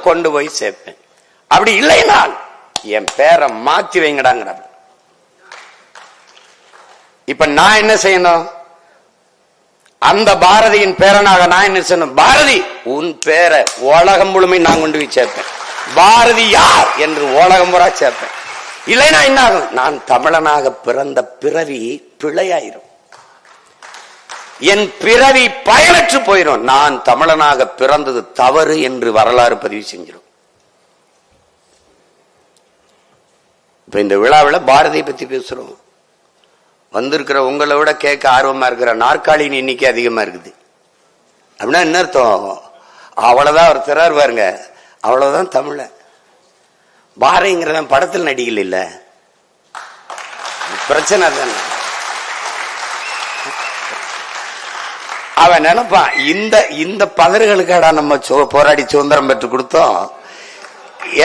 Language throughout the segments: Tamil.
கொண்டு போய் சேர்ப்பேன். அப்படி இல்லைனால் என் பேரை மாத்தி வைங்கடாங்கிற. இப்ப நான் என்ன செய்யணும்? அந்த பாரதியின் பேரனாக நான் என்ன செய்யணும்? பாரதி உன் பேரை உலகம் முழுமை நான் கொண்டு போய் சேர்ப்பேன். பாரதி யார் என்று உலகம் முறை சேர்ப்பேன். இல்லைன்னா என்ன ஆகும்? நான் தமிழனாக பிறந்த பிறவி பிழையாயிரும். என் பிறவி பயனற்று போயிடும். நான் தமிழனாக பிறந்தது தவறு என்று வரலாறு பதிவு செஞ்சிடும். இப்ப இந்த விழாவில் பாரதியை பத்தி பேசுறோம். வந்திருக்கிற உங்களை விட கேட்க ஆர்வமா இருக்கிற நாற்காலியின் எண்ணிக்கை அதிகமா இருக்குது. அப்படின்னா என்ன அர்த்தம்? அவ்வளவுதான் அவர் திறார் பாருங்க, அவ்வளவுதான் தமிழ. பாரதிங்கிறத படத்தில் நடிக்கல, இல்ல பிரச்சனை தானே. அவன் நினைப்பான், இந்த பதறுகளுக்காடா நம்ம போராடி சுதந்திரம் பெற்று கொடுத்தோம்,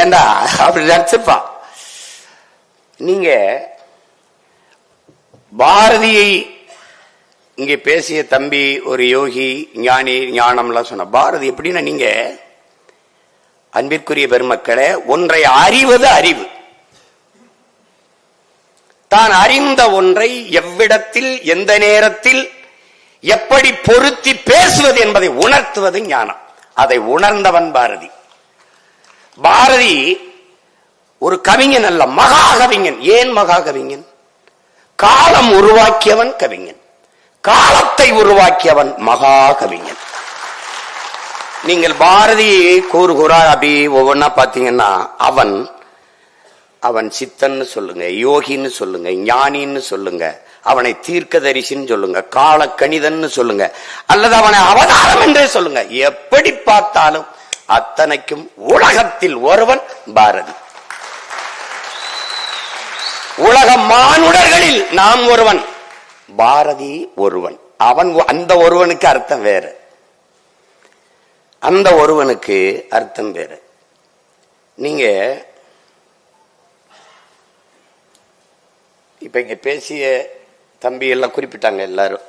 ஏண்டா அப்படி நினைச்சுப்பான். நீங்க பாரதியை இங்கே பேசிய தம்பி ஒரு யோகி ஞானி ஞானம்லாம் சொன்ன பாரதி எப்படின்னா, நீங்க அன்பிற்குரிய பெருமக்களே, ஒன்றை அறிவது அறிவு. தான் அறிந்த ஒன்றை எவ்விடத்தில் எந்த நேரத்தில் எப்படி பொருத்தி பேசுவது என்பதை உணர்த்துவது ஞானம். அதை உணர்ந்தவன் பாரதி. பாரதி ஒரு கவிஞன் அல்ல, மகா கவிஞன். ஏன் மகா கவிஞன்? காலம் உருவாக்கியவன் கவிஞன், காலத்தை உருவாக்கியவன் மகா கவிஞன். நீங்கள் பாரதியை கூறு கூறா அப்படி ஒவ்வொன்னா பாத்தீங்கன்னா, அவன் சித்தன்னு சொல்லுங்க, யோகின்னு சொல்லுங்க, ஞானின்னு சொல்லுங்க, அவனை தீர்க்கதரிசின்னு சொல்லுங்க, கால கணிதன்னு சொல்லுங்க, அல்லது அவனை அவதாரம் என்றே சொல்லுங்க. எப்படி பார்த்தாலும் அத்தனைக்கும் உலகத்தில் ஒருவன் பாரதி. உலக மானுடர்களில் நாம் ஒருவன், பாரதி ஒருவன். அவன் அந்த ஒருவனுக்கு அர்த்தம் வேறு, அந்த ஒருவனுக்கு அர்த்தம் வேறு. நீங்க இப்ப இங்க பேசிய தம்பி எல்லாம் குறிப்பிட்டாங்க எல்லாரும்.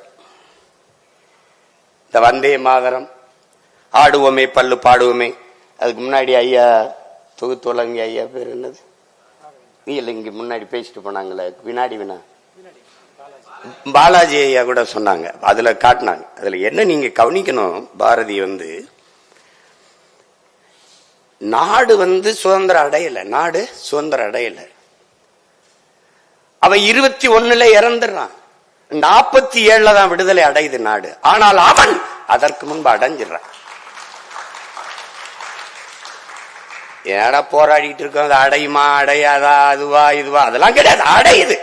இந்த வந்தே மாதரம், ஆடுவோமே பல்லு பாடுவோமே, அதுக்கு முன்னாடி ஐயா தொகுத்தோலங்க ஐயா பேர் என்னது, இல்ல இங்க முன்னாடி பேசிட்டு போனாங்களே வினாடி வினா, பாலாஜி ஐயா கூட சொன்னாங்க. அதுல காட்டினாங்க. அதுல என்ன நீங்க கவனிக்கணும், பாரதி நாடு சுதந்திரம் அடையல, நாடு சுதந்திரம் அடையல. அவன் 21 இறந்துடுறான், 47 தான் விடுதலை அடையுது நாடு. ஆனால் அவன் அதற்கு முன்பு அடைஞ்சிடறான். ஏடா போராடிட்டு இருக்கோம், அடையுமா அடையாதா, அதுவா இதுவா, அதெல்லாம் கிடையாது, அடையுது.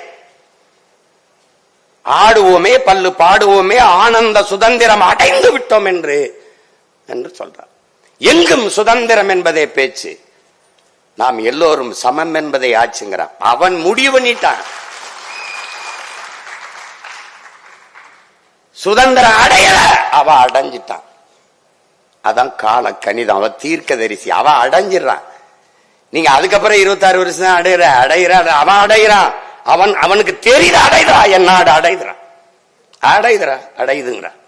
ஆடுவோமே பல்லு பாடுவோமே, ஆனந்த சுதந்திரம் அடைந்து விட்டோம் என்று சொல்றான். எங்கும் சுதந்திரம் என்பதே பேச்சு, நாம் எல்லோரும் சமம் என்பதை ஆச்சுங்கிறான். அவன் முடிவு பண்ணிட்டான், சுதந்திரம் அடையல, அவ அடைஞ்சிட்டான். அதான் கால கணிதம், அவ தீர்க்கதரிசி, அவ அடைஞ்சிடறான். நீங்க அதுக்கப்புறம் 26 வருஷம் அடையிறான், அவன் அடைகிறான். அவனுக்கு தெரியுது அடைதா, என் நாடு அடைகிறான், அடையுதுங்கிறான்.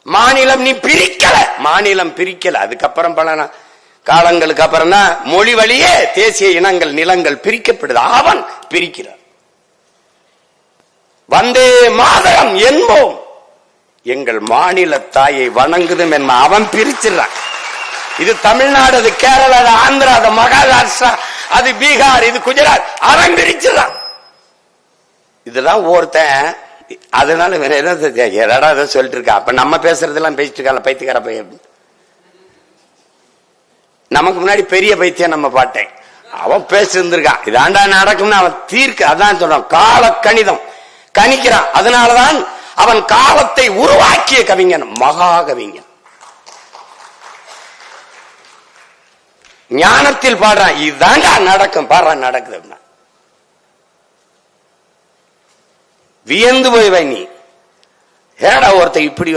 மாநிலம் நீ பிரிக்கல, மாநிலம் பிரிக்கல. அதுக்கப்புறம் பல காலங்களுக்கு அப்புறம் தான் மொழி வழியே தேசிய இனங்கள் நிலங்கள் பிரிக்கப்படுது. அவன் பிரிக்கிறான். வந்தே மாதரம் என்போம், எங்கள் மாநில தாயை வணங்குதும் என்ப அவன் பிரிச்சிடறான். இது தமிழ்நாடு, அது கேரளா, அது ஆந்திரா, அது மகாராஷ்டிரா, அது பீகார், இது குஜராத், அவன் பிரிச்சிடறான். இதுதான் ஒருத்தன். அதனால வேற ஏதாவது சொல்லிட்டு இருக்கா. அப்ப நம்ம பேசுறதெல்லாம் பேசிட்டு இருக்காங்க பைத்தியக்கார பையன். நமக்கு முன்னாடி பெரிய பைத்தியம் நம்ம பாட்டேன், அவன் பேசி இருந்திருக்கான். இதாண்டா நடக்கும்னு அவன் தீர்க்க, அதான் சொல்றான், கால கணிதம் கணிக்கிறான். அதனாலதான் அவன் காலத்தை உருவாக்கிய கவிஞன், மகா கவிஞன். ஞானத்தில் பாடுறான், இதுதாண்டா நடக்கும், பாடுறான் நடக்குது. வியந்து போய் நீ ஏடா ஒருத்த இப்படி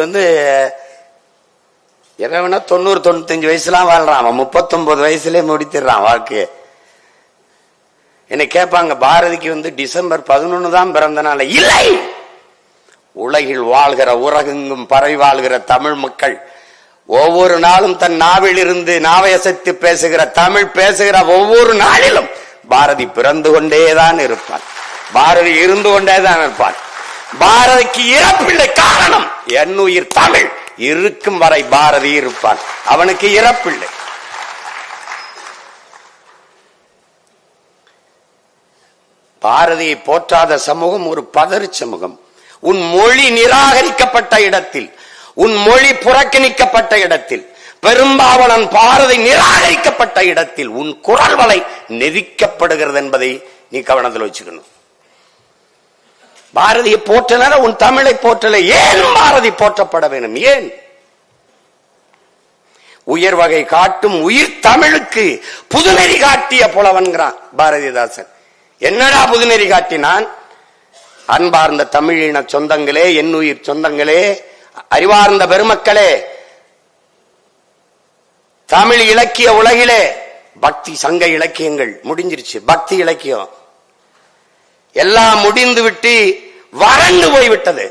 எவனா 90-95 வயசுலாம் வாழ்றான், அவன் 39 வயசுலயே முடித்திடுறான் வாழ்க்கைய. என்ன கேட்பாங்க, பாரதிக்கு டிசம்பர் 11 தான் பிறந்த நாள். இல்லை, உலகில் வாழ்கிற உலகெங்கும் பரவி வாழ்கிற தமிழ் மக்கள் ஒவ்வொரு நாளும் தன் நாவில் இருந்து நாவையசைத்து பேசுகிற தமிழ் பேசுகிற ஒவ்வொரு நாளிலும் பாரதி பிறந்து கொண்டேதான் இருப்பான். பாரதி இருந்து கொண்டேதான் இருப்பான். பாரதிக்கு இறப்பில்லை. காரணம், என்னுயிர் தமிழ் இருக்கும் வரை பாரதி இருப்பான். அவனுக்கு இறப்பில்லை. பாரதியை போற்றாத சமூகம் ஒரு பதறு சமூகம். உன் மொழி நிராகரிக்கப்பட்ட இடத்தில், உன் மொழி புறக்கணிக்கப்பட்ட இடத்தில், பெரும்பாவனன் பாரதி நிராகரிக்கப்பட்ட இடத்தில் உன் குரல் வலை நெரிக்கப்படுகிறது என்பதை நீ கவனத்தில் வச்சுக்கணும். பாரதியை போற்றல, உன் தமிழை போற்றல. ஏன் பாரதி போற்றப்பட வேண்டும்? ஏன்? உயர் வகை காட்டும் உயிர் தமிழுக்கு புதுநெறி காட்டிய புலவன்கிறான் பாரதிதாசன். என்னடா புதுநெறி காட்டினான்? அன்பார்ந்த தமிழின சொந்தங்களே, என்னுயிர் சொந்தங்களே, அறிவார்ந்த பெருமக்களே, தமிழ் இலக்கிய உலகிலே பக்தி சங்க இலக்கியங்கள் முடிஞ்சிருச்சு. பக்தி இலக்கியம் எல்லாம் முடிந்து விட்டு வறண்டு போய்விட்டது.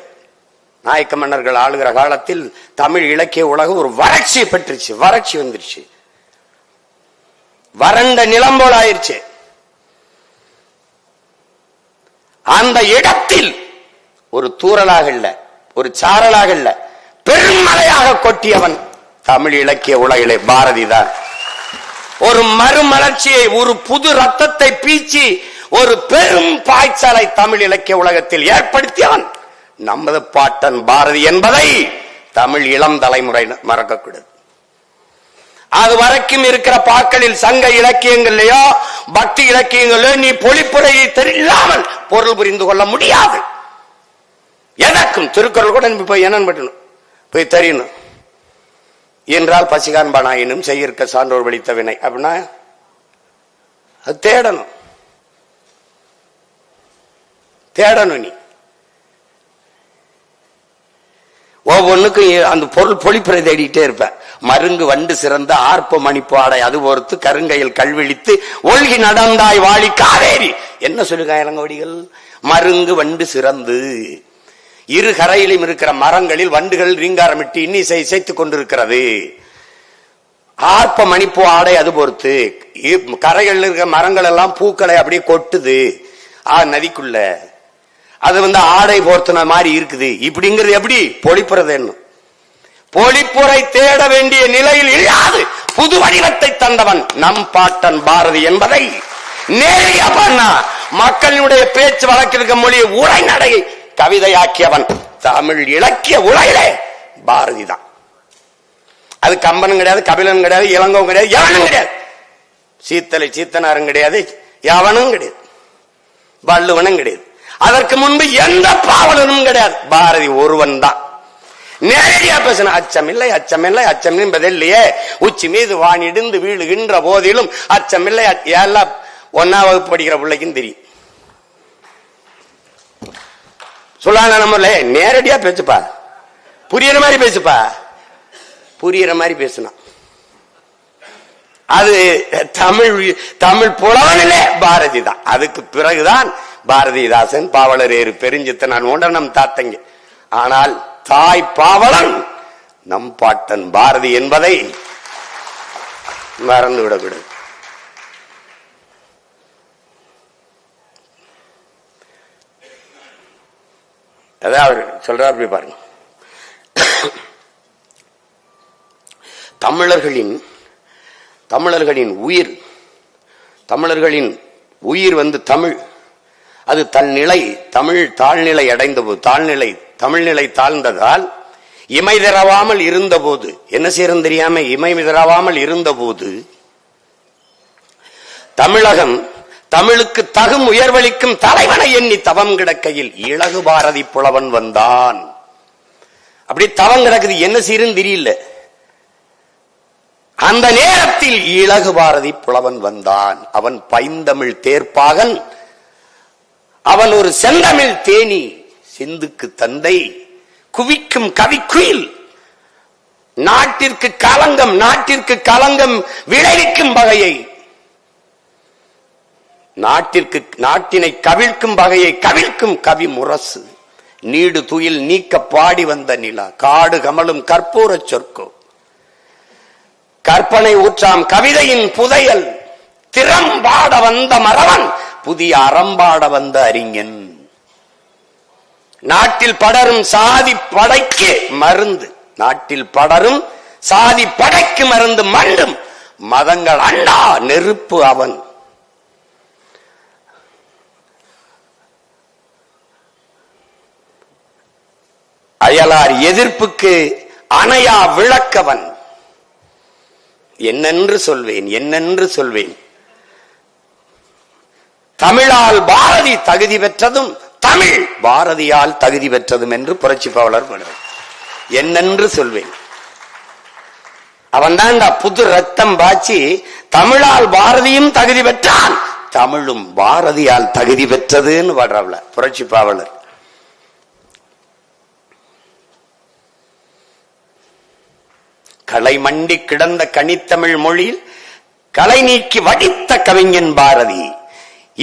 நாயக்க மன்னர்கள் ஆளுகிற காலத்தில் தமிழ் இலக்கிய உலகம் ஒரு வறட்சியை பெற்றுச்சு. வறட்சி வந்துருச்சு. வறண்ட நிலம் போல ஆயிருச்சு. அந்த இடத்தில் ஒரு தூறலாக இல்ல, ஒரு சாரலாக இல்ல, பெருமழையாக கொட்டியவன் தமிழ் இலக்கிய உலகிலே பாரதிதான். ஒரு மறுமலர்ச்சியை, ஒரு புது ரத்தத்தை பீச்சி ஒரு பெரும் பாய்ச்சலை தமிழ் இலக்கிய உலகத்தில் ஏற்படுத்தியவன் நமது பாட்டன் பாரதி என்பதை தமிழ் இளம் தலைமுறை மறக்கக்கூடாது. அது வரைக்கும் இருக்கிற பாக்களில் சங்க இலக்கியங்களையோ பக்தி இலக்கியங்களோ நீ பொழிப்புரையை தெரியாமல் பொருள் புரிந்து கொள்ள முடியாது. எனக்கும் திருக்குறள் கூட போய் என்னன்னு போய் தெரியணும் என்றால் பசிகாண்பானாயினும் செய்யிருக்க சான்றோர் வலித்த வினை அப்படின்னா அது தேடணும். நீ ஒவ்வொன்னுக்கும் அந்த பொருள் பொழிப்புரை தேடிட்டே இருப்ப. மருங்கு வண்டு சிறந்த ஆர்ப்ப மணிப்பு ஆடை அது பொறுத்து கருங்கையில் கல்விழித்து ஒழுகி நடந்தாய் வாழி காவேரி. என்ன சொல்லுங்க இளங்கோடிகள்? மருங்கு வண்டு சிறந்து இரு கரையிலும் இருக்கிற மரங்களில் வண்டுகள் ரீங்காரமிட்டு இன்னிசை இசைத்துக் கொண்டிருக்கிறது. ஆர்ப்ப மணிப்பு ஆடை அது பொறுத்து கரைகள் இருக்கிற மரங்கள் எல்லாம் பூக்களை அப்படியே கொட்டுது நதிக்குள்ள. அது ஆடை போர்த்தன மாதிரி இருக்குது. இப்படிங்கிறது எப்படி பொழிப்புறது? என்ன பொழிப்புரை தேட வேண்டிய நிலையில் இல்லாது புது வடிவத்தை தந்தவன் நம் பாட்டன் பாரதி என்பதை நேரிய பண்ணா மக்களுடைய பேச்சு வழக்கிருக்க மொழியை உரைநடையை கவிதையாக்கியவன் தமிழ் இலக்கிய உலகிலே பாரதி தான். அது கம்பனும் கிடையாது, கபிலனும் கிடையாது, இளங்கோவும் கிடையாது, எவனும் கிடையாது. சீத்தலை சீத்தனாரும் கிடையாது, எவனும் கிடையாது, வள்ளுவனும் கிடையாது. அதற்கு முன்பு எந்த பாவலனும் கிடையாது. பாரதி ஒருவன் தான். நேரடியா பேசின அச்சமில்லை அச்சமில்லை அச்சம் என்பதில்லையே. உச்சி மீது வானிடிந்து வீழுகின்ற போதிலும் அச்சமில்லை. எல்லாம் 1ஆம் வகுப்பு படிக்கிற பிள்ளைக்கும் தெரியும். சொல்லாங்க நம்மள நேரடியா பேசுப்பா, புரியுற மாதிரி பேசுப்பா. புரியுற மாதிரி பேசினா அது தமிழ் புலவனிலே பாரதி தான். அதுக்கு பிறகுதான் பாரதிதாசன், பாவலரேறு பெருஞ்சித்தனான் போன்ற நம் தாத்தங்க. ஆனால் தாய் பாவலன் நம் பாட்டன் பாரதி என்பதை மறந்துவிடக்கூடாது. அதான் அவர் சொல்றார். அப்படி பாருங்க, தமிழர்களின் உயிர், தமிழர்களின் உயிர் தமிழ். அது தன் நிலை தமிழ் தாழ்நிலை அடைந்த போது, தமிழ்நிலை தாழ்ந்ததால் இமை தரவாமல் இருந்த போது என்ன செய்யறது தெரியாம இமை தரவாமல் இருந்த போது தமிழகம் தமிழுக்கு தகும் உயர்வளிக்கும் தலைவனை எண்ணி தவம் கிடக்கையில் இலகு பாரதி புலவன் வந்தான். அப்படி தவம் கிடக்குது, என்ன செய்யறது தெரியல. அந்த நேரத்தில் இலகு பாரதி புலவன் வந்தான். அவன் பைந்தமிழ் தேர்ப்பாகன், அவன் ஒரு செந்தமிழ் தேனி, சிந்துக்கு தந்தை, குவிக்கும் கவிக்குயில், நாட்டிற்கு களங்கம் விளைவிக்கும் வகையை, நாட்டினை கவிழ்க்கும் வகையை கவிழ்க்கும் கவி முரசு, நீடு துயில் நீக்க பாடி வந்த நிலா, காடு கமலும் கற்பூர சொற்கோ, கற்பனை ஊற்றாம் கவிதையின் புதையல், திறம்பாட வந்த மறவன், புதிய அறம்பாட வந்த அறிஞன். நாட்டில் படரும் சாதி படைக்கு மருந்து, நாட்டில் படரும் சாதி படைக்கு மருந்து மண்டும் மதங்கள் அண்டா நெருப்பு அவன். அயலார் எதிர்ப்புக்கு அணையா விளக்கவன். என்னென்று சொல்வேன், என்னென்று சொல்வேன். தமிழால் பாரதி தகுதி பெற்றதும் தமிழ் பாரதியால் தகுதி பெற்றதும் என்று புரட்சி பாவலர் பாடுவார். என்னென்று சொல்வேன். அவன் தான் புது ரத்தம் பாய்ச்சி தமிழால் பாரதியும் தகுதி பெற்றான், தமிழும் பாரதியால் தகுதி பெற்றதுன்னு பாடுறாப்ல புரட்சி பாவலர். களை மண்டி கிடந்த கனித்தமிழ் மொழியில் களை நீக்கி வடித்த கவிஞன் பாரதி.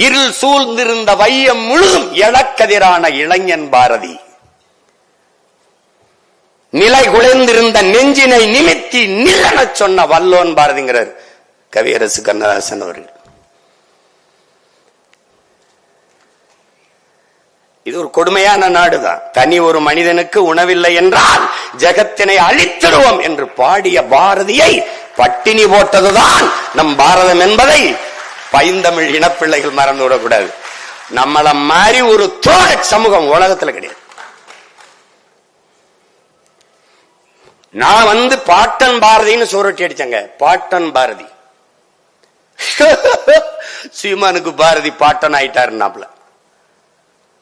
இருள் சூழ்ந்திருந்த வையம் முழுதும் எழக்கதிரான இளைஞன் பாரதி. நிலை குலைந்திருந்த நெஞ்சினை நிமித்தி நிலன சொன்ன வல்லோன் பாரதிங்கிறார் கவியரசு கண்ணதாசன் அவர்கள். இது ஒரு கொடுமையான நாடுதான். தனி ஒரு மனிதனுக்கு உணவில்லை என்றால் ஜகத்தினை அழித்திடுவோம் என்று பாடிய பாரதியை பட்டினி போட்டதுதான் நம் பாரதம் என்பதை பைந்தமிழ் இனப்பிள்ளைகள் மறந்து விடக்கூடாது. நம்மள மாதிரி ஒரு தோழ சமூகம் உலகத்தில் கிடையாது. நான் பாட்டன் பாரதின்னு சோரட்டி அடிச்சங்க. பாட்டன் பாரதி சீமானுக்கு பாரதி பாட்டன் ஆயிட்டாருன்னாப்ல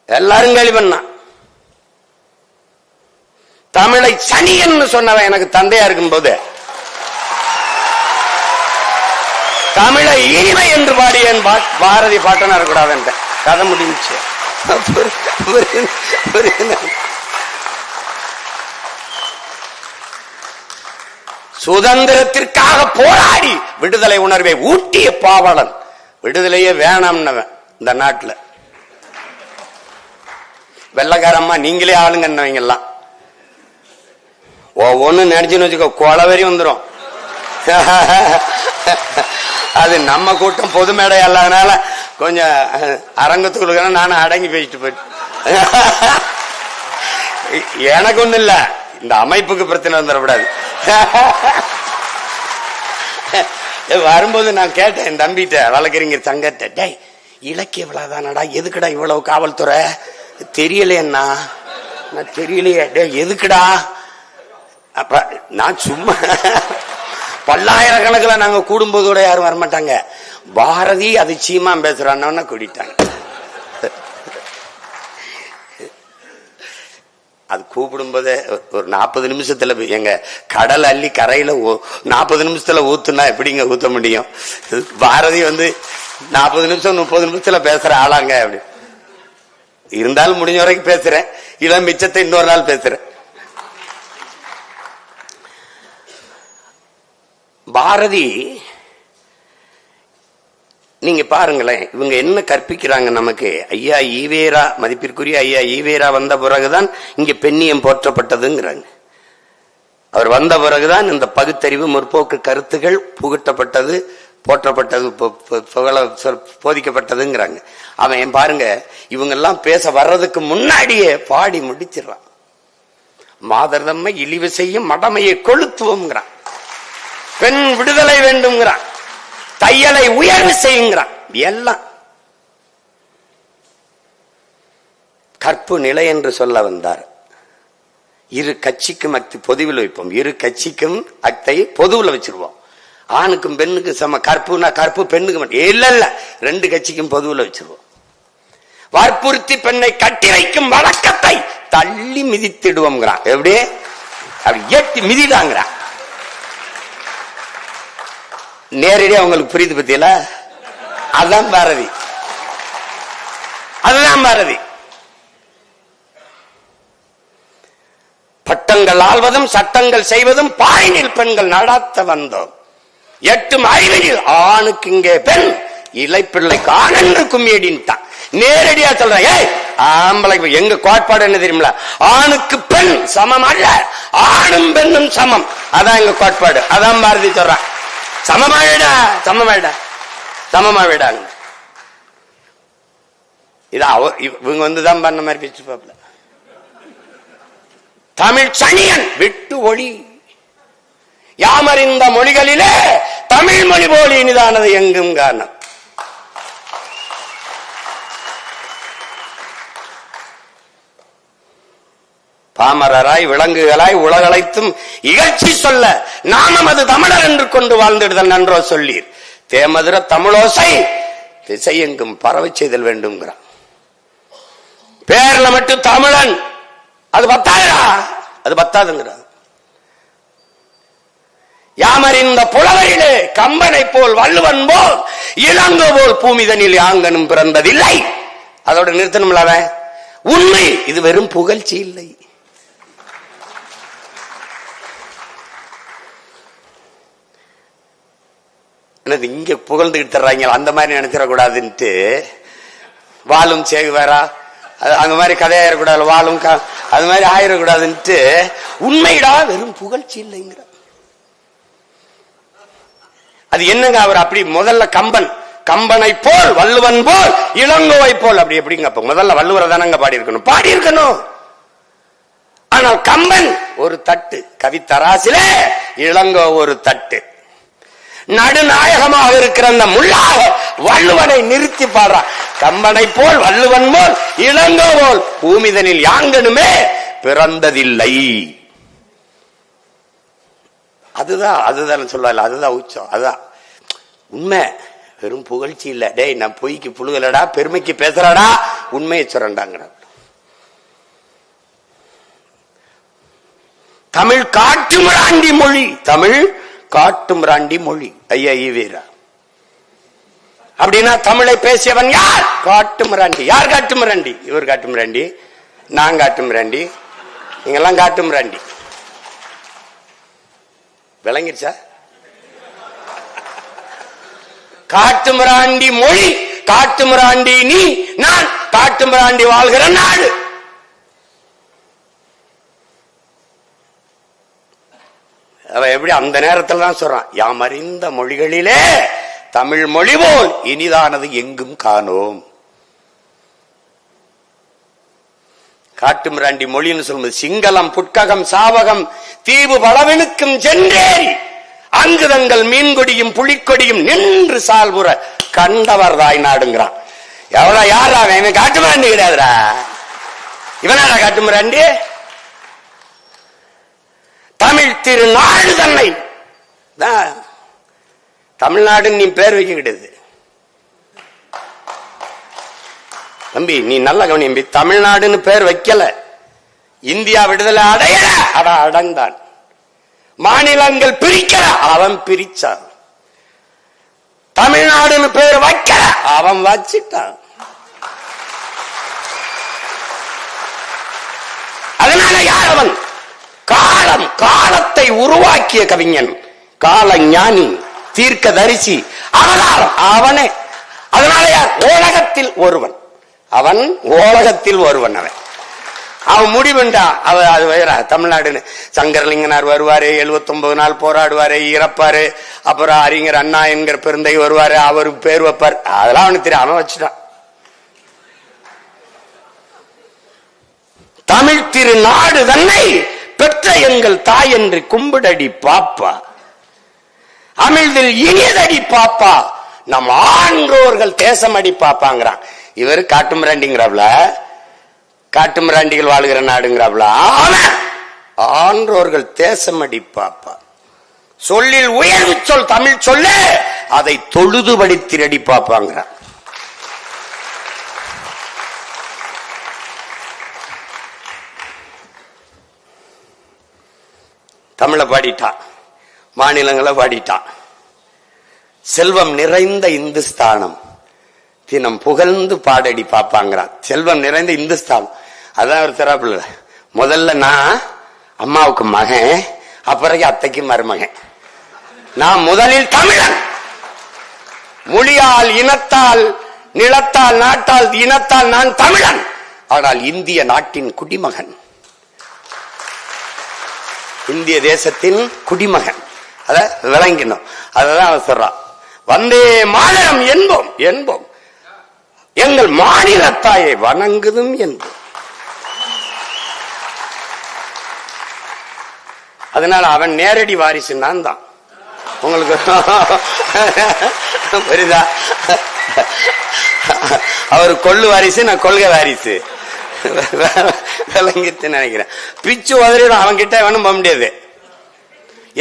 எல்லாரும் கேள்வி பண்ணா. தமிழை சனியன்னு சொன்னவன் எனக்கு தந்தையா இருக்கும் போது தமிழை இனிமை என்று பாடிய பாரதி பாட்டனா இருக்கக்கூடாது கதை முடிஞ்சு. சுதந்திரத்திற்காக போராடி விடுதலை உணர்வை ஊட்டிய பாவலன். விடுதலையே வேணாம்னவன் இந்த நாட்டில். வெள்ளக்காரம்மா நீங்களே ஆளுங்கன்னவங்கெல்லாம் ஒவ்வொன்னு நினைச்சுன்னு வச்சுக்கோ, கொலவரி வந்துடும். அது நம்ம கூட்டம் பொது மேடை அல்லாதனால கொஞ்சம் அரங்கத்துக்குள்ள நானும் அடங்கி பேசிட்டு போயிட்டு. எனக்கு ஒண்ணு இல்ல, இந்த அமைப்புக்கு பிரச்சனை வந்துடக்கூடாது. வரும்போது நான் கேட்டேன் என் தம்பிட்ட, வழக்கறிஞர் சங்கத்தை, டேய் இலக்கிய விழாதானடா, எதுக்குடா இவ்வளவு காவல்துறை? தெரியலையண்ணா. நான் தெரியலையே. டே எதுக்குடா? அப்ப நான் சும்மா பல்லாயிரக்கணக்கில் நாங்க கூடும்போதோட யாரும் வரமாட்டாங்க. பாரதி அது சீமா பேசுறான்னு கூட்டிட்டாங்க. அது கூப்பிடும்போதே ஒரு 40 நிமிஷத்துல எங்க கடல் அள்ளி கரையில 40 நிமிஷத்துல ஊத்துனா எப்படிங்க ஊத்த முடியும்? பாரதி 40 நிமிஷம் 30 நிமிஷத்துல பேசுற ஆளாங்க. அப்படி இருந்தாலும் முடிஞ்ச வரைக்கும் பேசுறேன். இளம் மிச்சத்தை இன்னொரு நாள் பேசுறேன். பாரதி நீங்க பாருங்களேன், இவங்க என்ன கற்பிக்கிறாங்க நமக்கு. ஐயா ஈவேரா, மதிப்பிற்குரிய ஐயா ஈவேரா வந்த பிறகுதான் இங்க பெண்ணியம் போற்றப்பட்டதுங்கிறாங்க. அவர் வந்த பிறகுதான் இந்த பகுத்தறிவு முற்போக்கு கருத்துகள் புகட்டப்பட்டது, போற்றப்பட்டது, போதிக்கப்பட்டதுங்கிறாங்க. அவன் பாருங்க, இவங்க எல்லாம் பேச வர்றதுக்கு முன்னாடியே பாடி முடிச்சிடறான். மாதர் தம்மை இழிவு செய்யும் மடமையை கொளுத்துவோம்ங்கிறான். பெண் விடுதலை வேண்டும்ங்கிறான். தையலை உயர்வு செய்யுங்கிறான். எல்லாம் கற்பு நிலை என்று சொல்ல வந்தார். இரு கட்சிக்கும் அக்தி பொதுவில் வைப்போம், இரு கட்சிக்கும் அக்தை பொதுவில் வச்சிருவோம். ஆணுக்கும் பெண்ணுக்கும் சம. கற்புனா கற்பு பெண்ணுக்கு மட்டும் இல்ல, 2 கட்சிக்கும் பொதுவில் வச்சிருவோம். வற்புறுத்தி பெண்ணை கட்டி வைக்கும் வழக்கத்தை தள்ளி மிதித்திடுவோம்ங்கிறான். எப்படி? அப்படி ஏற்றி மிதிடாங்கிறான். நேரடியா உங்களுக்கு புரியுது பத்தியில? அதுதான் பாரதி, அதுதான் பாரதி. பட்டங்கள் ஆள்வதும் சட்டங்கள் செய்வதும் பாயினில் பெண்கள் நடத்த வந்தோம். 8 அறிவினில் ஆணுக்கு இங்கே பெண், இலைப்பிள்ளைக்கு ஆண் கும்மியடின்ட்டான். நேரடியா சொல்றேன். ஆம்பளைக்கு எங்க கோட்பாடு என்ன தெரியுமில? ஆணுக்கு பெண் சமம் அல்ல, ஆணும் பெண்ணும் சமம். அதான் எங்க கோட்பாடு. அதான் பாரதி சொல்றான். சமமாயிடா சமமாயிடா சமமா விடாங்க. இது இவங்க வந்துதான் பண்ண மாதிரி பேச்சு பாப்பல. தமிழ் சனியன் விட்டு ஒளி யாமறிந்த மொழிகளிலே தமிழ் மொழி போல் இனிதானது எங்கும் காரணம். பாமரராய் விலங்குகளாய் உலகளைத்தும் இகழ்ச்சி சொல்ல நாமம் அது தமிழர் என்று கொண்டு வாழ்ந்திடுதல் நன்றோ சொல்லீர். தேமதுர தமிழோசை திசை எங்கும் பரவை செய்தல் வேண்டும்ங்கிறான். பேர்ல மட்டும் தமிழன் அது பத்தாயிரா, அது பத்தாதுங்கிறான். யாமறிந்த புலவரிலே கம்பனை போல் வள்ளுவன் போல் இளங்கோ போல் பூமிதனில் யாங்கனும் பிறந்ததில்லை. அதோட நிறுத்தணும்ல. உண்மை இது வெறும் புகழ்ச்சி இல்லை. இங்க புகழ்ந்துகிட்டு தர்றாங்க, அந்த மாதிரி நினைச்சிடக்கூடாதுன்ட்டு வாழும் சேகுவாரா அந்த மாதிரி கதையாயிடக்கூடாது, வாழும் அது மாதிரி ஆயிடக்கூடாதுன்ட்டு உண்மைடா வெறும் புகழ்ச்சி இல்லைங்கிற. அது என்னங்க அவர் அப்படி முதல்ல கம்பனை போல் வள்ளுவன் போல் இளங்கோவை போல் அப்படி எப்படிங்க? அப்ப முதல்ல வள்ளுவரை தானங்க பாடி இருக்கணும். ஆனால் கம்பன் ஒரு தட்டு கவித்தராசிலே, இளங்கோ ஒரு தட்டு. நடுநாயகமாக இருக்கிற அந்த முள்ளாக வள்ளுவனை நிறுத்தி பாடுறான். கம்பனை போல் வள்ளுவன் போல் இளங்கோ போல் பூமிதனில் யாங்கனுமே பிறந்ததில்லை. அதுதான் சொல்ல, அதுதான் உச்சம், அதுதான் உண்மை. வெறும் புகழ்ச்சி இல்ல. டேய் நான் பொய்க்கு புழுகலடா, பெருமைக்கு பேசுறடா, உண்மையை சொல்றண்டாங்கிற. தமிழ் காட்டுமிராண்டி மொழி, தமிழ் காட்டுமிராண்டி மொழி. ஐயா ஈவீரா அப்படின்னா தமிழை பேசியவன் யார்? காட்டுமிராண்டி. யார் காட்டுமிராண்டி? இவர் காட்டுமிராண்டி, நான் காட்டுமிராண்டி, நீங்கெல்லாம் காட்டுமிராண்டி. விளங்கிடுச்சா? காட்டுமிராண்டி மொழி, காட்டுமிராண்டி நீ, நான் காட்டுமிராண்டி வாழ்கிற நாடு. எப்படி அந்த நேரத்தில் தான் சொல்றான், யாமறிந்த மொழிகளிலே தமிழ் மொழி போல் இனிதானது எங்கும் காணோம். காட்டுமிராண்டி மொழின்னு சொல்லும்போது சிங்களம் புட்ககம் சாவகம் தீவு பலவினுக்கும் சென்றேறி அங்கு தங்கள் மீன்கொடியும் புலிக்கொடியும் நின்று சால்புற கண்டவர் தாய் நாடுங்கிறான். எவ்வளவு யாரா இவன்? காட்டுமிராண்டி கிடையாதுரா. இவனாடா காட்டுமிராண்டி? தமிழ் திருநாடு தன்னை தமிழ்நாடு நீ பேர் வைக்க கிடையாது தம்பி. நீ நல்ல கவனி, தமிழ்நாடுன்னு பேர் வைக்கல. இந்தியா விடுதலை அடையல, அவன் அடைந்தான். மாநிலங்கள் பிரிக்கல, அவன் பிரிச்சான். தமிழ்நாடுன்னு பேர் வைக்கல, அவன் வச்சிட்டான். அதனால யார் அவன்? காலத்தை உருவாக்கிய கவிஞன், கால ஞானி, தீர்க்க தரிசி, அவதாரம் அவனே. அதனால யார்? ஓலகத்தில் ஒருவன். அவன் ஓலகத்தில் ஒருவன். அவன் முடிவுண்டா. அது வேற தமிழ்நாடுன்னு. சங்கரலிங்கனார் வருவாரு, 79 நாள் போராடுவாரு, இறப்பாரு. அப்புறம் அறிஞர் அண்ணா என்கிற பெருந்தை வருவாரு, அவருக்கு பேர் வைப்பார். அதெல்லாம் அவனுக்கு தெரியும், அவன் வச்சுட்டான். தமிழ் திருநாடு தன்னை பெற்ற எங்கள் தாய் என்று கும்பிடடி பாப்பா, அமிழ்தில் இனியதடி பாப்பா, நம் ஆன்றோர்கள் தேசம் அடி பாப்பாங்கிறான். இவர் காட்டுமிராண்டிங்கிறாப்ல, காட்டுமிராண்டிகள் வாழ்கிற நாடுங்கிறாப்ல. ஆன்றோர்கள் தேசம் அடி பாப்பா. சொல்லில் உயர்வு சொல் தமிழ் சொல்ல, அதை தொழுதுபடித்திரடி பாப்பாங்கிறான். தமிழை பாடிட்டான், மாநிலங்களை பாடிட்டான். செல்வம் நிறைந்த இந்துஸ்தானம் தினம் புகழ்ந்து பாடடி பாப்பாங்கிறான். செல்வம் நிறைந்த இந்துஸ்தானம். அதான் ஒரு தரப்புல முதல்ல நான் அம்மாவுக்கு மகன், அப்புறம் அத்தைக்கு மருமகன். நான் முதலில் தமிழன். மொழியால், இனத்தால், நிலத்தால், நாட்டால், இனத்தால் நான் தமிழன். ஆனால் இந்திய நாட்டின் குடிமகன், இந்திய தேசத்தின் குடிமகன். அத விளங்கினோம். அததான் அவன் சொல்றான், வந்தே மாநிலம் என்போம் என்போம், எங்கள் மாநிலத்தாயை வணங்குதும் என்போம். அதனால அவன் நேரடி வாரிசு நான் தான். உங்களுக்கு புரியுதா? அவர் கொள்ளு வாரிசு, நான் கொள்கை வாரிசு. விளங்கிட்டு நினைக்கிறேன். பிச்சு உதறிடும். அவன் கிட்ட வேணும் போக முடியாது.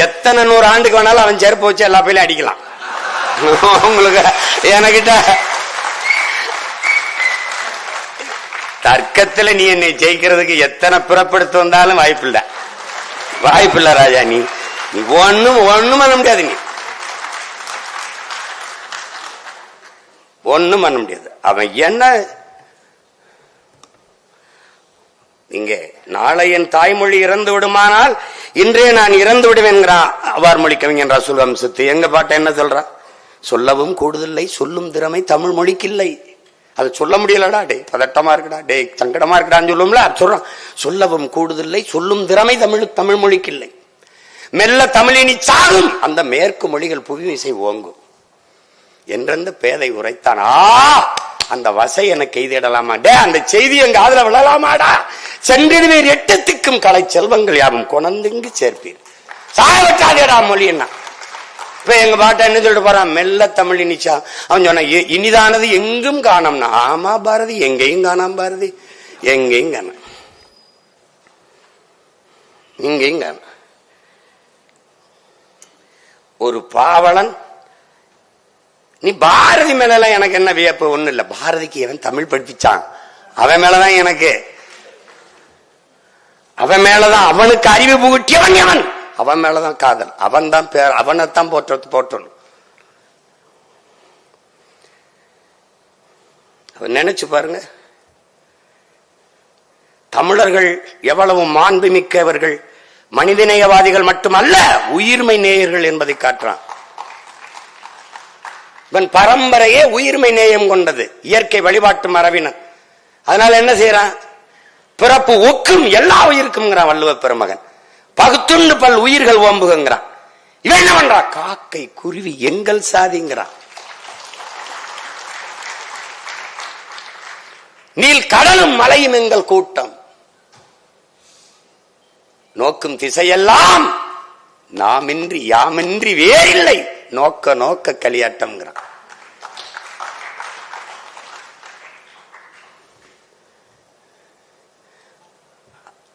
எத்தனை 100 ஆண்டுக்கு வேணாலும் அவன் செருப்பு வச்சு எல்லா பேரையும் அடிக்கலாம். உங்களுக்கு என்கிட்ட தர்க்கத்துல நீ என்னை ஜெயிக்கிறதுக்கு எத்தனை பிறப்படுத்த வந்தாலும் வாய்ப்பில்லை, வாய்ப்பில்லை ராஜா. நீ ஒண்ணும் பண்ண முடியாது, நீ ஒண்ணும் பண்ண முடியாது. அவன் என்ன இங்கே நாளை என் தாய்மொழி இறந்து விடுமானால் இன்றே நான் இறந்து விடுவேன்கிறான் அவ்வாறு மொழி கவிஞன் ரசூல் வம்சத்து. எங்க பாட்ட என்ன சொல்றான்? சொல்லவும் கூடுதலை சொல்லும் திறமை தமிழ் மொழிக்கு இல்லை. அது சொல்ல முடியலடா, டே பதட்டமா இருக்குடா, டே சங்கடமா இருக்குடான்னு சொல்லுவோம்ல, சொல்றான். சொல்லவும் கூடுதலை சொல்லும் திறமை தமிழ் மொழிக்கு இல்லை. மெல்ல தமிழினி சாகும், அந்த மேற்கு மொழிகள் புவிமிசை ஓங்கும் என்றெந்த பேதை உரைத்தான். அந்த வசை எனக்கு எய்திடலாமா? டே அந்த செய்தி எங்க காதுல விழலாமாடா? சென்றிடுவீர் 8 திக்கும் கலை செல்வங்கள் யாவும் கொணந்துங்கு சேர்ப்பீர். சாயவற்றாதேடா மொழி என்ன. இப்ப எங்க பாட்டை என்ன சொல்லிட்டு போறான்? மெல்ல தமிழ் இனிச்சா. அவன் சொன்ன இனிதானது எங்கும் காணோம்னா. ஆமா பாரதி, எங்கேயும் காணாம பாரதி, எங்கேயும் காண, இங்கேயும் காண. ஒரு பாவலன், நீ பாரதி மேல எனக்கு என்ன வியப்பு? ஒண்ணு இல்ல, பாரதிக்கு அவன் தமிழ் படிச்சான், அவன் மேலதான் எனக்கு, அவன் மேலதான் அவனுக்கு அறிவு புகுட்டியவன் அவன், அவன் மேலதான் காதல், அவன் தான் பேர், அவனைத்தான் போற்றணும். அவன் நினைச்சு பாருங்க, தமிழர்கள் எவ்வளவு மாண்புமிக்கவர்கள், மனிதநேயவாதிகள் மட்டுமல்ல உயிர்மை நேயர்கள் என்பதை காட்டுறான். இவன் பரம்பரையே உயிர்மை நேயம் கொண்டது, இயற்கை வழிபாட்டு மரபினர். அதனால என்ன செய்யறான்? பிறப்பு ஒக்கும் எல்லா உயிருக்கும் வள்ளுவ பெருமகன். பகுத்துண்டு பல் உயிர்கள் ஓம்புகிறான். இவன் என்ன பண்றான்? காக்கை குருவி எங்கள் சாதிங்கிறான். நீல் கடலும் மலையும் எங்கள் கூட்டம், நோக்கும் திசையெல்லாம் நாமின்றி யாமின்றி வேறில்லை, நோக்க நோக்க களியாட்டம்.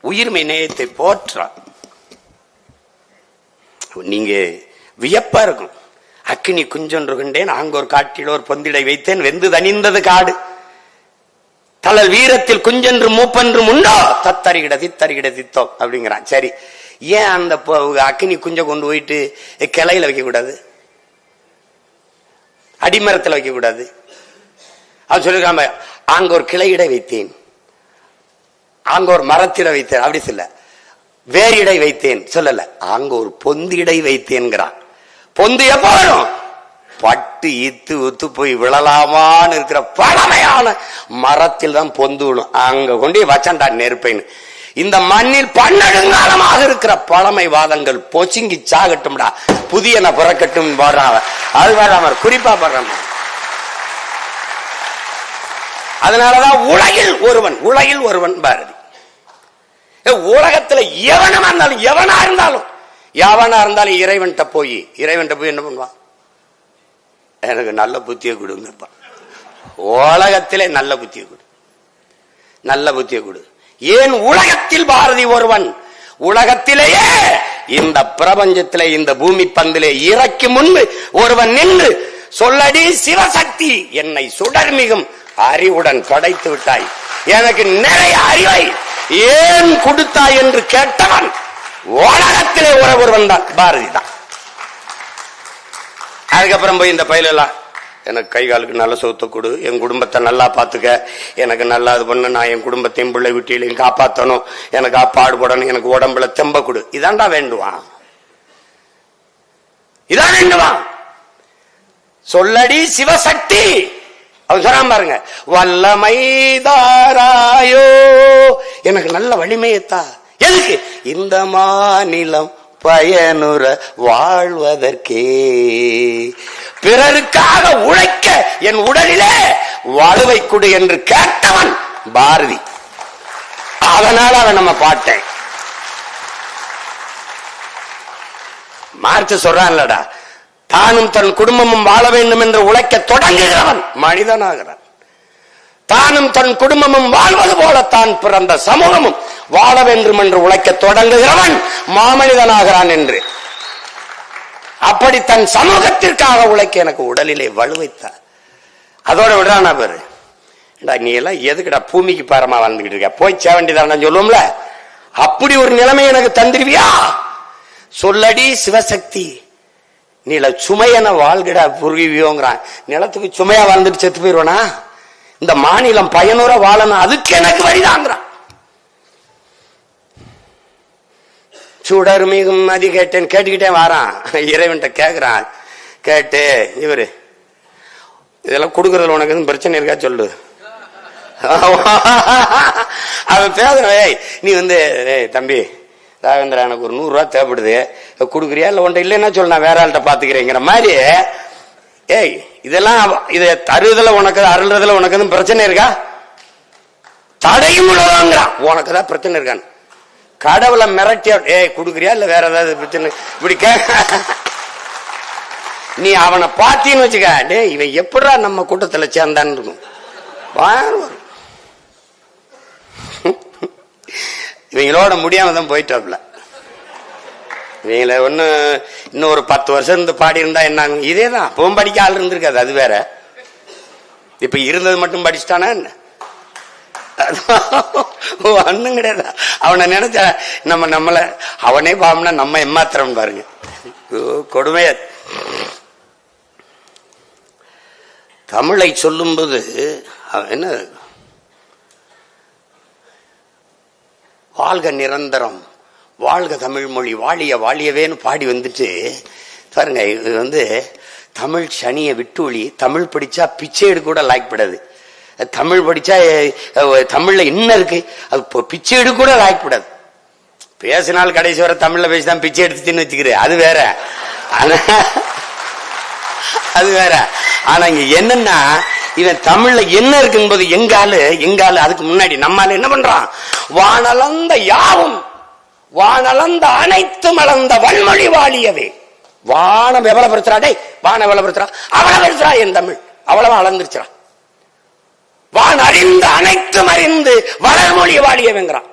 உயிர்மை நேயத்தை போற்றான். நீங்க வியப்பா இருக்கும். அக்கினி குஞ்சொன்றுகின்றேன், ஆங்கோர் காட்டில் ஒரு பொந்திடை வைத்தேன், வெந்து தனிந்தது காடு, தளல் வீரத்தில் குஞ்சென்று மூப்பென்றும் உண்டோ, தத்தறிகிட தித்தறிகிட தித்தோம் அப்படிங்கிறான். சரி, ஏன் அந்த அக்கினி குஞ்ச கொண்டு போயிட்டு கிளையில வைக்க கூடாது, அடிமரத்தில் வைக்க கூடாது? அது சொல்லிருக்காம அங்க ஒரு கிளையிடை வைத்தேன், அங்க ஒரு மரத்திட வைத்தேன், அப்படி சொல்ல. வேறிடை வைத்தேன் சொல்லல, அங்க ஒரு பொந்திடை வைத்தேன்கிறான். பொந்து எப்ப வரும்? பட்டு இத்து உத்து போய் விழலாமான்னு இருக்கிற பழமையான மரத்தில் தான் பொந்து விடும். அங்க கொண்டு வச்சண்டா நெருப்பைன்னு. இந்த மண்ணில் பன்னெடுங்காலமாக இருக்கிற பழமைவாதங்கள் பொசுங்கி சாகட்டும்டா, புதியன பிறக்கட்டும் போடுறான். அது வேற குறிப்பா போடுறான். அதனாலதான் உலகில் ஒருவன் பாரதி. உலகத்துல எவனா இருந்தாலும் இறைவன்கிட்ட போய் என்ன பண்ணுவான்? எனக்கு நல்ல புத்தியை கொடுங்க, உலகத்திலே நல்ல புத்தியை கொடு, நல்ல புத்தியை கொடு. ஏன் உலகத்தில் பாரதி ஒருவன், உலகத்திலேயே இந்த பிரபஞ்சத்திலே இந்த பூமி பந்திலே இறக்கி முன்பு ஒருவன் நின்று சொல்லடி சிவசக்தி, என்னை சுடர்மிகும் அறிவுடன் படைத்து விட்டாய், எனக்கு நிறைய அறிவை ஏன் கொடுத்தாய் என்று கேட்டவன் உலகத்திலே ஒருவன் தான், பாரதி தான். அதுக்கப்புறம் போய் இந்த பயிலெல்லாம் எனக்கு கை காலுக்கு நல்ல சொத்தை கொடு, என் குடும்பத்தை நல்லா பாத்துக்க, எனக்கு நல்லா இது பண்ண, நான் என் குடும்பத்தையும் பிள்ளை வீட்டிலையும் காப்பாற்றணும், எனக்கு பாடுபடணும், எனக்கு உடம்புல தெம்ப கொடு, இதான்டா வேண்டுவான், இதான் வேண்டுவான். சொல்லடி சிவசக்தி. அவன் சொன்னான் பாருங்க, வல்லமைதாராயோ, எனக்கு நல்ல வலிமையத்தா. எதுக்கு? இந்த மாநிலம் பயனுற வாழ்வதற்கே. பிறருக்காக உழைக்க என் உடலிலே வலுவை கொடு என்று கேட்டவன் பாரதி. அதனால அவன் நம்ம பாட்டேன். மார்க்ஸ் சொல்றான்லடா, தானும் தன் குடும்பமும் வாழ வேண்டும் என்று உழைக்க தொடங்குகிறவன் மனிதனாகிறான். தானும் தன் குடும்பமும் வாழ்வது போலத்தான் பிறந்த சமூகமும் வாழ வேண்டும் என்று உழைக்க தொடங்குகிறவன் மாமனிதனாகிறான் என்று. அப்படி தன் சமூகத்திற்காக உழைக்க எனக்கு உடலிலே வலுவைத்தார். அதோட விடுறானா பேரு, நீ எல்லாம் எதுக்குடா பூமிக்கு பாரமா வாழ்ந்துகிட்டு இருக்க, போய் சேவண்டிதான் சொல்லுவோம்ல, அப்படி ஒரு நிலைமை எனக்கு தந்துருவியா? சொல்லடி சிவசக்தி, நீல சுமையன வாழ்கிட புரிவியோங்கிறான். நிலத்துக்கு சுமையா வாழ்ந்துட்டு செத்து போயிருவானா? இந்த மாநிலம் பயனுற வாழணும், அதுக்கு எனக்கு வழிதாங்கிறான். சுடர்மிகும் மதி கேட்டேன், கேட்டுக்கிட்டே வாரான். இறைவன்ட்ட கேட்கிறான். கேட்டு இவரு இதெல்லாம் கொடுக்கறதுல உனக்கு எதுவும் பிரச்சனை இருக்கா சொல்லு. அவன் பேசுற, நீ வந்து தம்பி ராகவேந்திரா எனக்கு ஒரு 100 ரூபா தேவைப்படுது, கொடுக்குறியா இல்ல உன்ட்ட இல்லைன்னா சொல்லு, நான் வேற ஆள்கிட்ட பாத்துக்கிறேங்கிற மாதிரி. இதெல்லாம் இதை தருவதில் உனக்கு அருள்றதுல உனக்கு எதுவும் பிரச்சனை இருக்கா? தடையும் உள்ளதாங்கிறான். உனக்கு தான் பிரச்சனை இருக்கான்னு கடவுளை மிரட்டியா, கொடுக்குறியா இல்ல வேற ஏதாவது பிரச்சனை இப்படி நீ அவனை பாத்தின்னு வச்சுக்க, இவன் எப்படா நம்ம கூட்டத்துல சேர்ந்தான்னு இருக்கும். இவங்களோட முடியாம தான் போயிட்டாப்ல. இவங்கள ஒண்ணு இன்னும் ஒரு 10 வருஷம் இருந்து பாடி இருந்தா என்ன? இதேதான், அப்பவும் படிக்க ஆள் இருந்திருக்காது, அது வேற. இப்ப இருந்தது மட்டும் படிச்சுட்டானா என்ன? ஒண்ணும் கிடையாது. அவனை நினைச்ச நம்மள அவனே பாவம்னா நம்ம ஏமாத்திரம் பாருங்க, கொடுமைய. தமிழை சொல்லும்போது என்ன, வாழ்க நிரந்தரம், வாழ்க தமிழ் மொழி, வாழிய வாழியவேன்னு பாடி வந்துட்டு பாருங்க. இது வந்து தமிழ் சனியை விட்டு தமிழ் படிச்சா பிச்சை எடுக்க கூட லாய்க்கப்படாது. தமிழ் படிச்சா தமிழ்ல என்ன இருக்கு, அது பிச்சை எடுக்க கூட லாய்க்கப்படாது. பேசினால் கடைசி வர தமிழ்ல பேசிதான் பிச்சை எடுத்துன்னு வச்சுக்கிறேன், அது வேற. அது வேற. ஆனா இங்க என்னன்னா, இவன் தமிழ்ல என்ன இருக்கும்போது எங்காலு அதுக்கு முன்னாடி நம்மால என்ன பண்றான்? வானளந்த யாவும் வானளந்த அனைத்து மலர்ந்த வன்மொழி வாழியவே. வானம் எவ்வளவு பெருத்துறா, வானம் எவ்வளவு பெருத்துறா, அவ்வளவு பெருத்துறா என் தமிழ், அவ்வளவா அளந்துருச்சுறான். வான் அறிந்து அனைத்தும் அறிந்து வளர்மொழி வாழியவேங்கிறான்.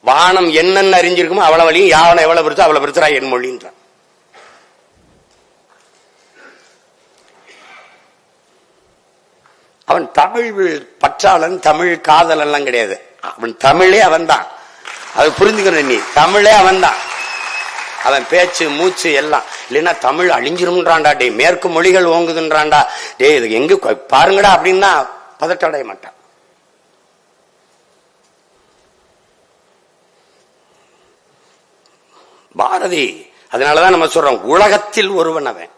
வானம் என்னென்ன அறிஞ்சிருக்குமோ அவ்வளவு வழியும், யாவனை எவ்வளவு பெருத்தா அவ்வளவு பெருத்துறா என் மொழின்றான். அவன் தமிழ் பற்றாளன், தமிழ் காதல் எல்லாம் கிடையாது. அவன் தமிழே அவன் தான், அது புரிஞ்சுக்கணும். நீ தமிழே அவன் தான், அவன் பேச்சு மூச்சு எல்லாம். இல்லைன்னா தமிழ் அழிஞ்சிரும்ன்றான்டா, மேற்கு மொழிகள் ஓங்குதுன்றான்டா, இது எங்க பாருங்கடா அப்படின்னா பதட்டடைய மாட்டான். பாரதி. அதனாலதான் நம்ம சொல்றோம், உலகத்தில் ஒருவன் அவன்.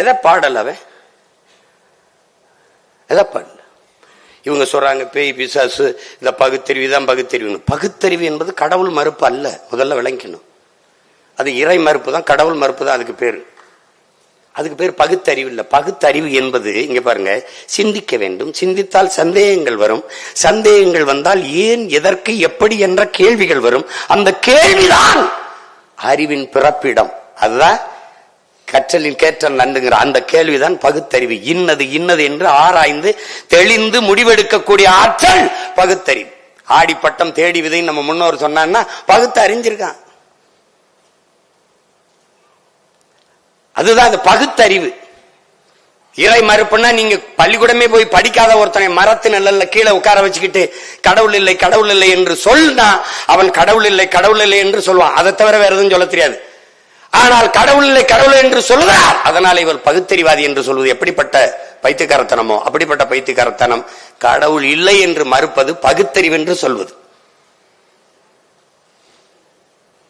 எதை பாடல் அவன், எதை பாடல? இவங்க சொல்றாங்க பேய் பிசாசு, இந்த பகுத்தறிவு தான் பகுத்தறிவு. பகுத்தறிவு என்பது கடவுள் மறுப்பு அல்ல, முதல்ல விளங்கணும். அது இறை மறுப்பு தான், கடவுள் மறுப்பு தான் அதுக்கு பேரு. அதுக்கு பேர் பகுத்தறிவு இல்ல. பகுத்தறிவு என்பது இங்க பாருங்க, சிந்திக்க வேண்டும், சிந்தித்தால் சந்தேகங்கள் வரும், சந்தேகங்கள் வந்தால் ஏன் எதற்கு எப்படி என்ற கேள்விகள் வரும். அந்த கேள்விதான் அறிவின் பிறப்பிடம். அதுதான் கற்றலின் கேற்றல் நன்றுங்கிற அந்த கேள்விதான் பகுத்தறிவு. இன்னது இன்னது என்று ஆராய்ந்து தெளிந்து முடிவெடுக்கக்கூடிய ஆற்றல் பகுத்தறிவு. ஆடிப்பட்டம் தேடி விதை நம்ம முன்னோர் சொன்னான்னா பகுத்து அறிஞ்சிருக்கான். அதுதான் அந்த பகுத்தறிவு. இறை மறுப்புன்னா நீங்க பள்ளிக்கூடமே போய் படிக்காத ஒருத்தனை மரத்து நிழல்ல கீழே உட்கார வச்சுக்கிட்டு கடவுள் இல்லை கடவுள் இல்லை என்று சொன்னா அவன் கடவுள் இல்லை கடவுள் இல்லை என்று சொல்லுவான். அதை தவிர வேற எதுவும் சொல்ல தெரியாது. ஆனால் கடவுள் இல்லை கடவுள் என்று சொல்லுகிறார், அதனால் இவர் பகுத்தறிவாதி என்று சொல்வது எப்படிப்பட்ட பைத்தியக்காரத்தனமோ அப்படிப்பட்ட பைத்தியக்காரத்தனம். கடவுள் இல்லை என்று மறுப்பது பகுத்தறிவு என்று சொல்வது.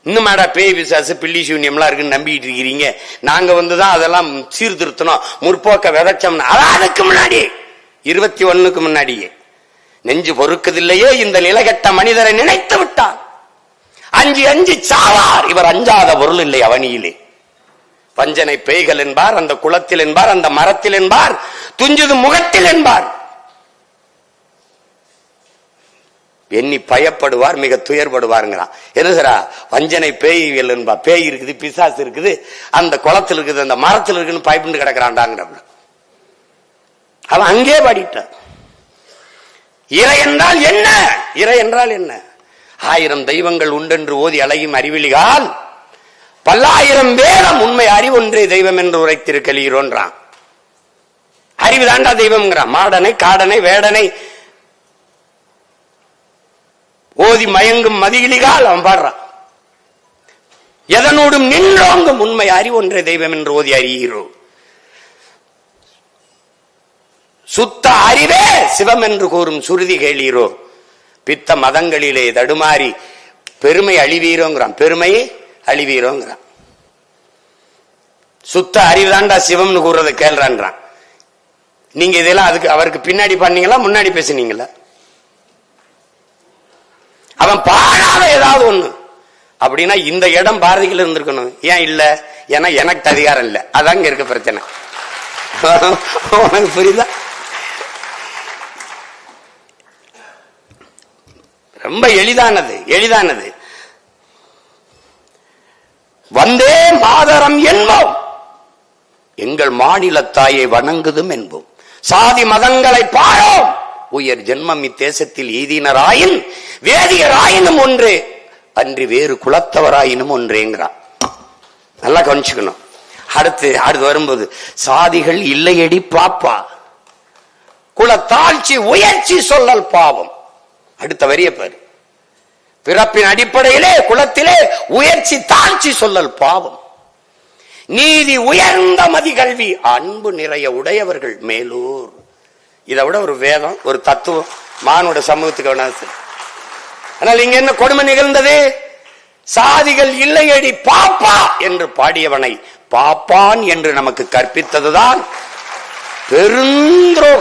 இன்னுமாடா பேய் விசாசு பில்லி சூன்யம்லாம் இருக்குன்னு நம்பிட்டு இருக்கிறீங்க. நாங்க வந்துதான் அதெல்லாம் சீர்திருத்தணும், முற்போக்க விதைச்சோம்னா அதுக்கு முன்னாடி 21க்கு முன்னாடியே நெஞ்சு பொறுக்குதில்லையே இந்த நிலகட்ட மனிதரை நினைத்து விட்டான். அஞ்சி அஞ்சி சாவார். இவர் அஞ்சாத பொருள் இல்லை அவனியிலே. வஞ்சனை பேய்கள் என்பார், அந்த குளத்தில் என்பார், அந்த மரத்தில் என்பார், துஞ்சுது முகத்தில் என்பார். எண்ணி பயப்படுவார், மிக துயர்படுவாருங்கிறான். என்ன வஞ்சனை பேய்கள் என்பார். பேய் இருக்குது, பிசாசு இருக்குது, அந்த குளத்தில் இருக்குது, அந்த மரத்தில் இருக்குன்னு பயப்பட்டு கிடக்கிறான்டாங்கிற. அவன் அங்கே பாடிட்டான். இறை என்றால் என்ன? இறை என்றால் என்ன? 1000 தெய்வங்கள் உண்டென்று ஓதி அழகும் அறிவிலிகால் பல்லாயிரம் வேதம் உண்மை அறிவொன்றே தெய்வம் என்று உரைத்திருக்கிறோன்றான். அறிவு தாண்டா தெய்வம்ங்கிறான். மாடனை காடனை வேடனை ஓதி மயங்கும் மதியிலிகால் அவன் பாடுறான். எதனோடும் நின்றோங்கும் உண்மை அறிவொன்றே தெய்வம் என்று ஓதி அறிகிறோம். சுத்த அறிவே சிவம் என்று கூறும் சுருதி கேளீரோ. பித்த மதங்களிலே தடுமாறி பெருமை அழிவீரோங்கிறான். பெருமையை அழிவீரோங்கிறான். சுத்த அறிவுதான்டா சிவம்னு கூறுறதை கேள்றான்றான். நீங்க இதெல்லாம் அதுக்கு அவருக்கு பின்னாடி பண்ணீங்களா முன்னாடி பேசுனீங்களா? அவன் பாடாத ஏதாவது ஒண்ணு அப்படின்னா இந்த இடம் பாரதிகள் இருந்திருக்கணும். ஏன் இல்ல? ஏன்னா எனக்கு அதிகாரம் இல்ல. அதாங்க இருக்க பிரச்சனை. உனக்கு புரியுதா? ரொம்ப எளிதானது, எளிதானது. வந்தே மாதரம் என்போம், எங்கள் மாநில தாயை வணங்குதும் என்போம். சாதி மதங்களை பாழோம், உயர் ஜென்மம் இத்தேசத்தில் எய்தினராயின் வேதியராயினும் ஒன்றே அன்றி வேறு குலத்தவராயினும் ஒன்றேங்கிறான். நல்லா கவனிச்சுக்கணும். அடுத்து வரும்போது சாதிகள் இல்லையடி பாப்பா, குலத்தாழ்ச்சி உயர்ச்சி சொல்லல் பாவம். அடுத்த வரிய பாரு. பிறப்பின் அடிப்படையிலே குலத்திலே உயர்ச்சி தாழ்ச்சி சொல்லல் பாவம். நீதி உயர்ந்த மதி கல்வி அன்பு நிறைய உடையவர்கள் மேலூர். இதை விட ஒரு வேதம், ஒரு தத்துவம் மானுட சமூகத்துக்கு வேணாது. ஆனால் இங்க என்ன கொடுமை நிகழ்ந்தது? சாதிகள் இல்லையடி பாப்பா என்று பாடியவனை பாப்பான் என்று நமக்கு கற்பித்ததுதான் பெருந்தோ.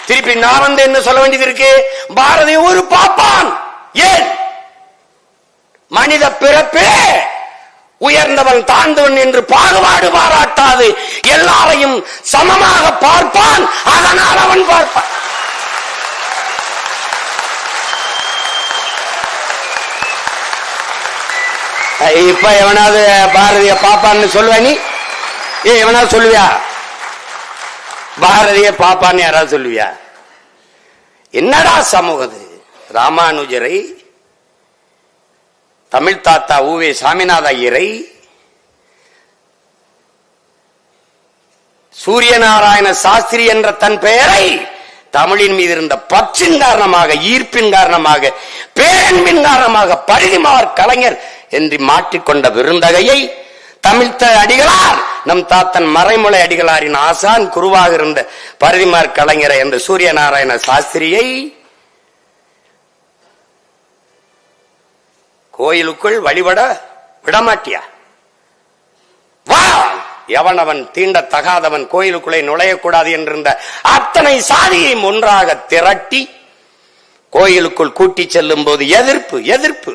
திருப்பி நான் வந்து என்ன சொல்ல வேண்டியது இருக்கு? பாரதி ஒரு பாப்பான். ஏன்? மனித பிறப்பே உயர்ந்தவன் தாழ்ந்தவன் என்று பாகுபாடு பாராட்டாது எல்லாரையும் சமமாக பார்ப்பான். அதனால் அவன் பார்ப்பான். இப்ப எவனாவது பாரதிய பாப்பான்னு சொல்லுவா? நீ எவனாவது சொல்லுவியா? பாரதிய பாப்பான்னு யாராவது சொல்லுவியா? என்னடா சமூகம்? ராமானுஜரை, தமிழ் தாத்தா ஊவே சாமிநாத ஐயரை, சூரியநாராயண சாஸ்திரி என்ற தன் பெயரை தமிழின் மீது இருந்த பற்றின் காரணமாக, ஈர்ப்பின் காரணமாக, பேரன்பின் காரணமாக பரிதிமார் கலைஞர் என்று மாற்றிக்கொண்ட விருந்தகையை தமிழ்த்த அடிகளார், நம் தாத்தன் மறைமுலை அடிகளாரின் ஆசான் குருவாக இருந்த பரிதிமார் கலைஞரை என்ற சூரியநாராயண சாஸ்திரியை கோயிலுக்குள் வழிபட விடமாட்டியா? வா, எவனவன் தீண்டத்தகாதவன் கோயிலுக்குள்ளே நுழையக்கூடாது என்றிருந்த அத்தனை சாதியையும் ஒன்றாக திரட்டி கோயிலுக்குள் கூட்டி செல்லும் போது எதிர்ப்பு எதிர்ப்பு.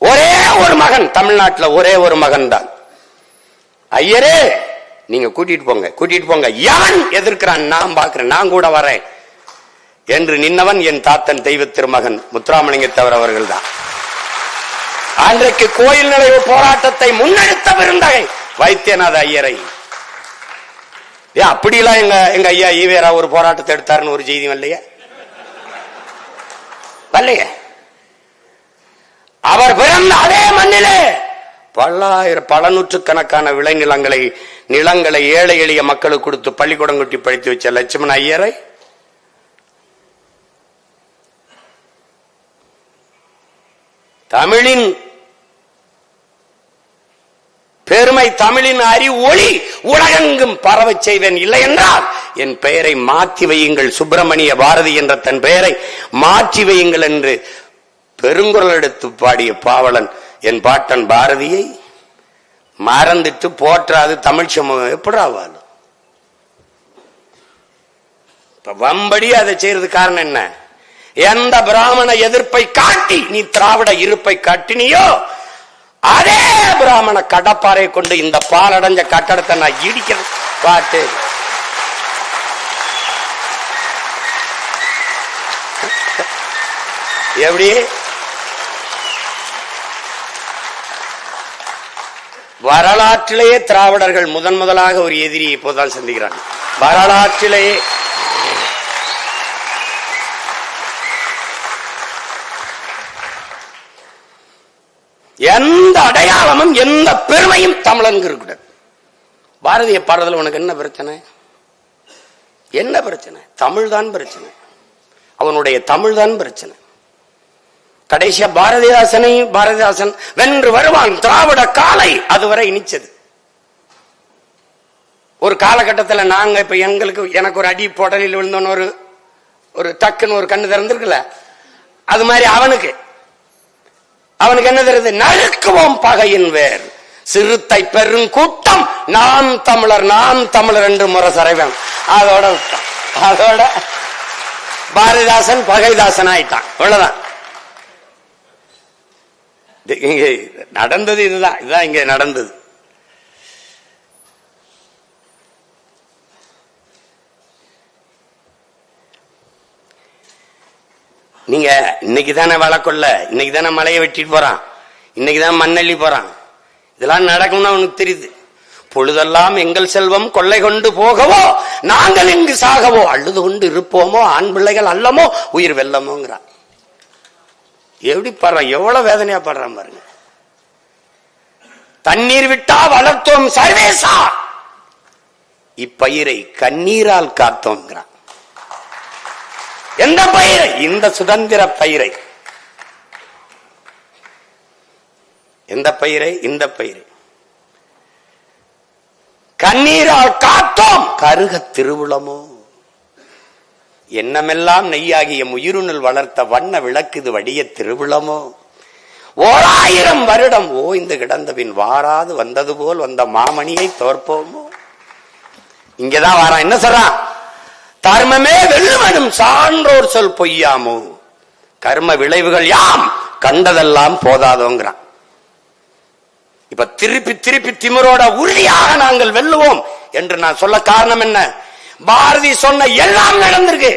ஒரே ஒரு மகன், தமிழ்நாட்டில் ஒரே ஒரு மகன் தான். ஐயரே நீங்க கூட்டிட்டு போங்க, கூட்டிட்டு போங்க. எவன் எதிர்க்கிறான் நான் பாக்குறேன், நான் கூட வரேன் என்று நின்னவன் என் தாத்தன் தெய்வ திருமகன் முத்துராமலிங்கத்தவர் அவர்கள் தான். அன்றைக்கு கோயில் நுழைவு போராட்டத்தை முன்னெடுத்த விருந்தகை வைத்தியநாத ஐயரை. அப்படிலாம் எங்க ஐயா ஈவேரா ஒரு போராட்டத்தை எடுத்தாருன்னு ஒரு செய்தி வரலையே? வரலையே? அவர் பிறந்த அதே மண்ணிலே பல நூற்றுக்கணக்கான நிலங்களை ஏழை எளிய மக்களுக்கு கொடுத்து பள்ளிக்கூடம் கட்டி படித்து வச்ச லட்சுமண ஐயரை தமிழின் பெருமை, தமிழின் அறிவொளி உலகெங்கும் பரவச் செய்வேன். இல்லை என்றால் என் பெயரை மாற்றி வையுங்கள், சுப்பிரமணிய பாரதி என்ற தன் பெயரை மாற்றி வையுங்கள் என்று பெருங்குரல் எடுத்து பாடிய பாவலன் என் பாட்டன் பாரதியை மறந்துட்டு போற்றாது தமிழ் சமூகம் எப்படி ஆவாலும்? இப்ப வம்படி அதை செய்யறது காரணம் என்ன? எந்த பிராமண எதிர்ப்பை காட்டி நீ திராவிட இருப்பை காட்டினியோ அதே பிராமண கடப்பாறை கொண்டு இந்த பாலடைஞ்ச கட்டடத்தை நான் இடிக்கிறேன். பாட்டு எப்படி? வரலாற்றிலேயே திராவிடர்கள் முதலாக ஒரு எதிரியை இப்போதான் சந்திக்கிறாங்க. வரலாற்றிலேயே எந்த அடையாளமும் எந்த பெருமையும் தமிழனுக்கு இருக்கக்கூடாது. பாரதிய பாடுறதுல உனக்கு என்ன பிரச்சனை? என்ன பிரச்சனை? தமிழ் தான் பிரச்சனை. அவனுடைய தமிழ் தான் பிரச்சனை. கடைசியா பாரதிதாசன் வென்று வருவான் திராவிட காலை அதுவரை இனிச்சது. ஒரு காலகட்டத்தில் நாங்க இப்ப எனக்கு ஒரு அடி போடலில் விழுந்தோன்னு ஒரு டக்குன்னு ஒரு கண்ணு திறந்திருக்குல்ல, அது மாதிரி அவனுக்கு என்ன தெரியுது? நறுக்குவோம் பகையின் வேர் சிறுத்தை பெரும் கூட்டம் நாம் தமிழர் என்று முரசறைவன். அதோட பாரதிதாசன் பகைதாசன் ஆயிட்டான். அவ்வளவுதான் இங்க நடந்தது. இதுதான் இங்க நடந்தது. நீங்க இன்னைக்கு தானே வழக்கொள்ள, இன்னைக்கு தானே மலையை வெட்டிட்டு போறான், இன்னைக்கு தான் மண்ணள்ளி போறான். இதெல்லாம் நடக்கும்னு அவனுக்கு தெரியுது. பொழுதெல்லாம் எங்கள் செல்வம் கொள்ளை கொண்டு போகவோ நாங்கள் இங்கு சாகவோ அழுது கொண்டு இருப்போமோ ஆண் பிள்ளைகள் அல்லமோ உயிர் வெல்லமோங்கிறான். எப்படி பாடுறான்? எவ்வளவு வேதனையா பாடுறான் பாருங்க. தண்ணீர் விட்டா வளர்த்தோம் சர்வேசா, இப்பயிரை கண்ணீரால் காத்தோம்ங்கிறான். எந்த பயிரை? இந்த சுதந்திர பயிரை. எந்த பயிரை? இந்த பயிரை கண்ணீரால் காத்தோம் கருக திருவுளமோ. எண்ணமெல்லாம் நெய்யாகிய உயிருணில் வளர்த்த வண்ண விளக்குது வடிய திருவுளமோ. 1000 வருடம் ஓய்ந்து கிடந்தபின் வாராது வந்தது போல் வந்த மாமணியை தோற்போமோ. இங்கதான் வாரான். என்ன சொல்றான்? தர்மமே வெல்லுவனும் சான்றோர் சொல் பொய்யாமோ, கர்ம விளைவுகள் யாம் கண்டதெல்லாம் போதாதோங்கிறான். இப்ப திருப்பி திமிரோட உறுதியாக நாங்கள் வெல்லுவோம் என்று நான் சொல்ல காரணம் என்ன? பாரதி சொன்ன எல்லாம் நடந்திருக்கு.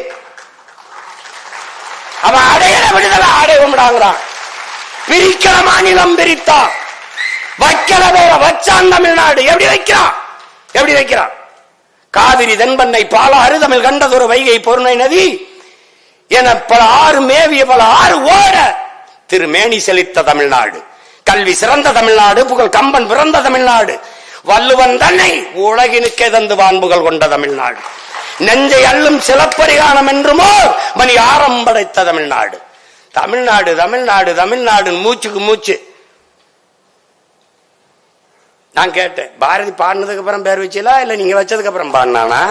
அவன் அடையில விடுதலை அடைவோம்டாங்கிறான். பிரிக்கிற மாநிலம் பிரித்தா, வைக்கல வேற வச்சான் தமிழ்நாடு. எப்படி வைக்கிறான்? காவிரி தென்பண்ணை பாலாறு தமிழ் கண்டதொரு வைகை பொருணை நதி என பல ஆறு மேவிய பல ஆறு ஓட திருமேனி செழித்த தமிழ்நாடு, கல்வி சிறந்த தமிழ்நாடு, புகழ் கம்பன் பிறந்த தமிழ்நாடு, வள்ளுவன் தன்னை உலகினுக்கே தந்து வான்புகள் கொண்ட தமிழ்நாடு, நெஞ்சை அள்ளும் சிலப்பரிகானம் என்றுமோ மணி ஆரம் படைத்த தமிழ்நாடு. தமிழ்நாடு தமிழ்நாடு தமிழ்நாடு மூச்சுக்கு மூச்சு. நான் கேட்டேன், பாரதி பாடினதுக்கு அப்புறம் பேர் வச்சீங்களா இல்ல நீங்க வச்சதுக்கு அப்புறம் பாடினானா?